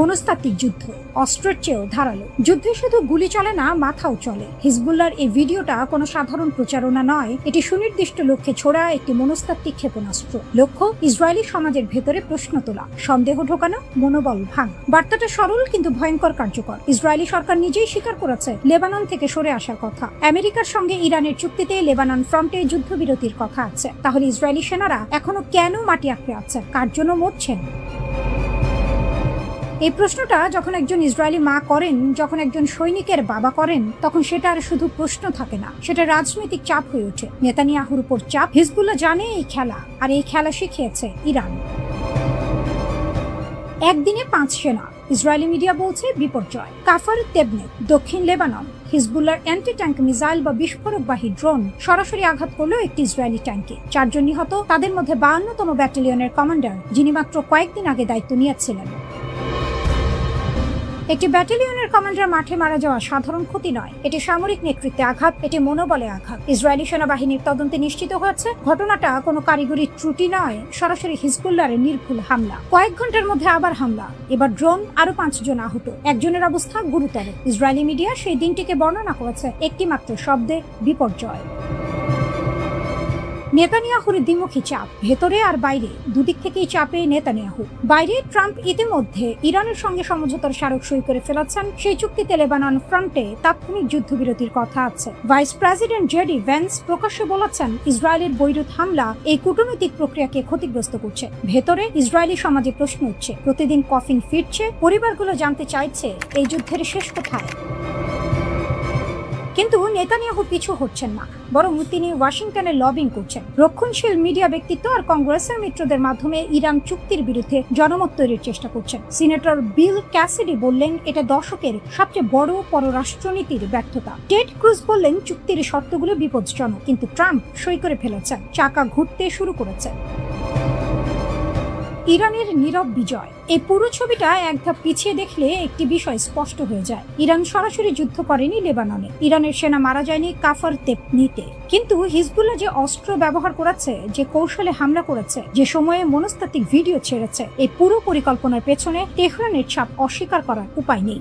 মনস্তাত্ত্বিক যুদ্ধ, অস্ত্রের চেয়েও ধারালো। যুদ্ধে শুধু গুলি চলে না, মাথাও চলে। হিজবুল্লাহর এই ভিডিওটা কোনো সাধারণ প্রচারণা নয়, এটি সুনির্দিষ্ট লক্ষ্যে ছোড়া একটি মনস্তাত্ত্বিক ক্ষেপণাস্ত্র। লক্ষ্য ইসরায়েলি সমাজের ভেতরে প্রশ্ন তোলা, সন্দেহ ঢোকানো, মনোবল ভাঙা। বার্তাটা সরল কিন্তু ভয়ঙ্কর কার্যকর। ইসরায়েলি সরকার নিজেই স্বীকার করেছে লেবানন থেকে সরে আসার কথা। আমেরিকার সঙ্গে ইরানের চুক্তিতে লেবানন ফ্রন্টে যুদ্ধবিরতির কথা আছে। তাহলে ইসরায়েলি সেনারা এখনো কেন মাটি আঁকড়ে আছেন? কার জন্য মরছেন? এই প্রশ্নটা যখন একজন ইসরায়েলি মা করেন, যখন একজন সৈনিকের বাবা করেন, তখন সেটা আর শুধু প্রশ্ন থাকে না, সেটা রাজনৈতিক চাপ হয়ে ওঠে। নেতানিয়াহুর উপর চাপ। হিজবুল্লাহ জানে এই খেলা, আর এই খেলা শিখিয়েছে ইরান। একদিনে 5 সেনা, ইসরায়েলি মিডিয়া বলছে বিপর্যয়। কাফার তেবনে, দক্ষিণ লেবানন, হিজবুল্লাহর অ্যান্টি ট্যাঙ্ক মিসাইল বা বিস্ফোরকবাহী ড্রোন সরাসরি আঘাত করলো একটি ইসরায়েলি ট্যাঙ্কে। 4 জন নিহত, তাদের মধ্যে 52তম ব্যাটালিয়নের কমান্ডার, যিনি মাত্র কয়েকদিন আগে দায়িত্ব নিয়েছিলেন। একটি ব্যাটালিয়নের কমান্ডার মাঠে মারা যাওয়া সাধারণ ক্ষতি নয়, এটি সামরিক নেতৃত্বে আঘাত, এটি মনোবলে আঘাত। ইসরায়েলি সেনাবাহিনীর তদন্তে নিশ্চিত হয়েছে ঘটনাটা কোনো কারিগরি ত্রুটি নয়, সরাসরি হিজবুল্লাহর নির্ভুল হামলা। কয়েক ঘন্টার মধ্যে আবার হামলা, এবার ড্রোন, আরো 5 জন আহত, একজনের অবস্থা গুরুতর। ইসরায়েলি মিডিয়া সেই দিনটিকে বর্ণনা করেছে একটি মাত্র শব্দে, বিপর্যয়। নেতানিয়াহুর দ্বিমুখী চাপ, ভেতরে আর বাইরে, দুদিক থেকেই চাপে নেতানিয়াহু। বাইরে ট্রাম্প ইতিমধ্যে ইরানের সঙ্গে সমঝোতার স্মারক সই করে ফেলেছেন, সেই চুক্তিতে লেবানন ফ্রন্টে তাৎক্ষণিক যুদ্ধবিরতির কথা আছে। ভাইস প্রেসিডেন্ট জেডি ভ্যান্স প্রকাশ্যে বলেছেন ইসরায়েলের বৈরুত হামলা এই কূটনৈতিক প্রক্রিয়াকে ক্ষতিগ্রস্ত করছে। ভেতরে ইসরায়েলি সমাজে প্রশ্ন উঠছে, প্রতিদিন কফিন ফিরছে, পরিবারগুলো জানতে চাইছে এই যুদ্ধের শেষ কোথায়। কিন্তু নেতানিয়াহু পিছু হচ্ছেন না, বরং তিনি ওয়াশিংটনে লবিং করছেন। রক্ষণশীল মিডিয়া ব্যক্তিত্ব আর কংগ্রেসের মিত্রদের মাধ্যমে ইরান চুক্তির বিরুদ্ধে জনমত তৈরির চেষ্টা করছেন। সিনেটর বিল ক্যাসিডি বললেন এটা দশকের সবচেয়ে বড় পররাষ্ট্রনীতির ব্যর্থতা। টেড ক্রুজ বললেন চুক্তির শর্তগুলো বিপজ্জনক, কিন্তু ট্রাম্প সই করে ফেলেছেন, চাকা ঘুরতে শুরু করেছে। ইরানের নীরব বিজয়, এই পুরো ছবিটা এক ধাপ পিছিয়ে দেখলে একটি বিষয় স্পষ্ট হয়ে যায়। ইরান সরাসরি যুদ্ধ করেনি লেবাননে, ইরানের সেনা মারা যায়নি কাফার তেবনিতে, কিন্তু হিজবুল্লাহ যে অস্ত্র ব্যবহার করেছে, যে কৌশলে হামলা করেছে, যে সময়ে মনস্তাত্ত্বিক ভিডিও ছেড়েছে, এই পুরো পরিকল্পনার পেছনে তেহরানের ছাপ অস্বীকার করার উপায় নেই।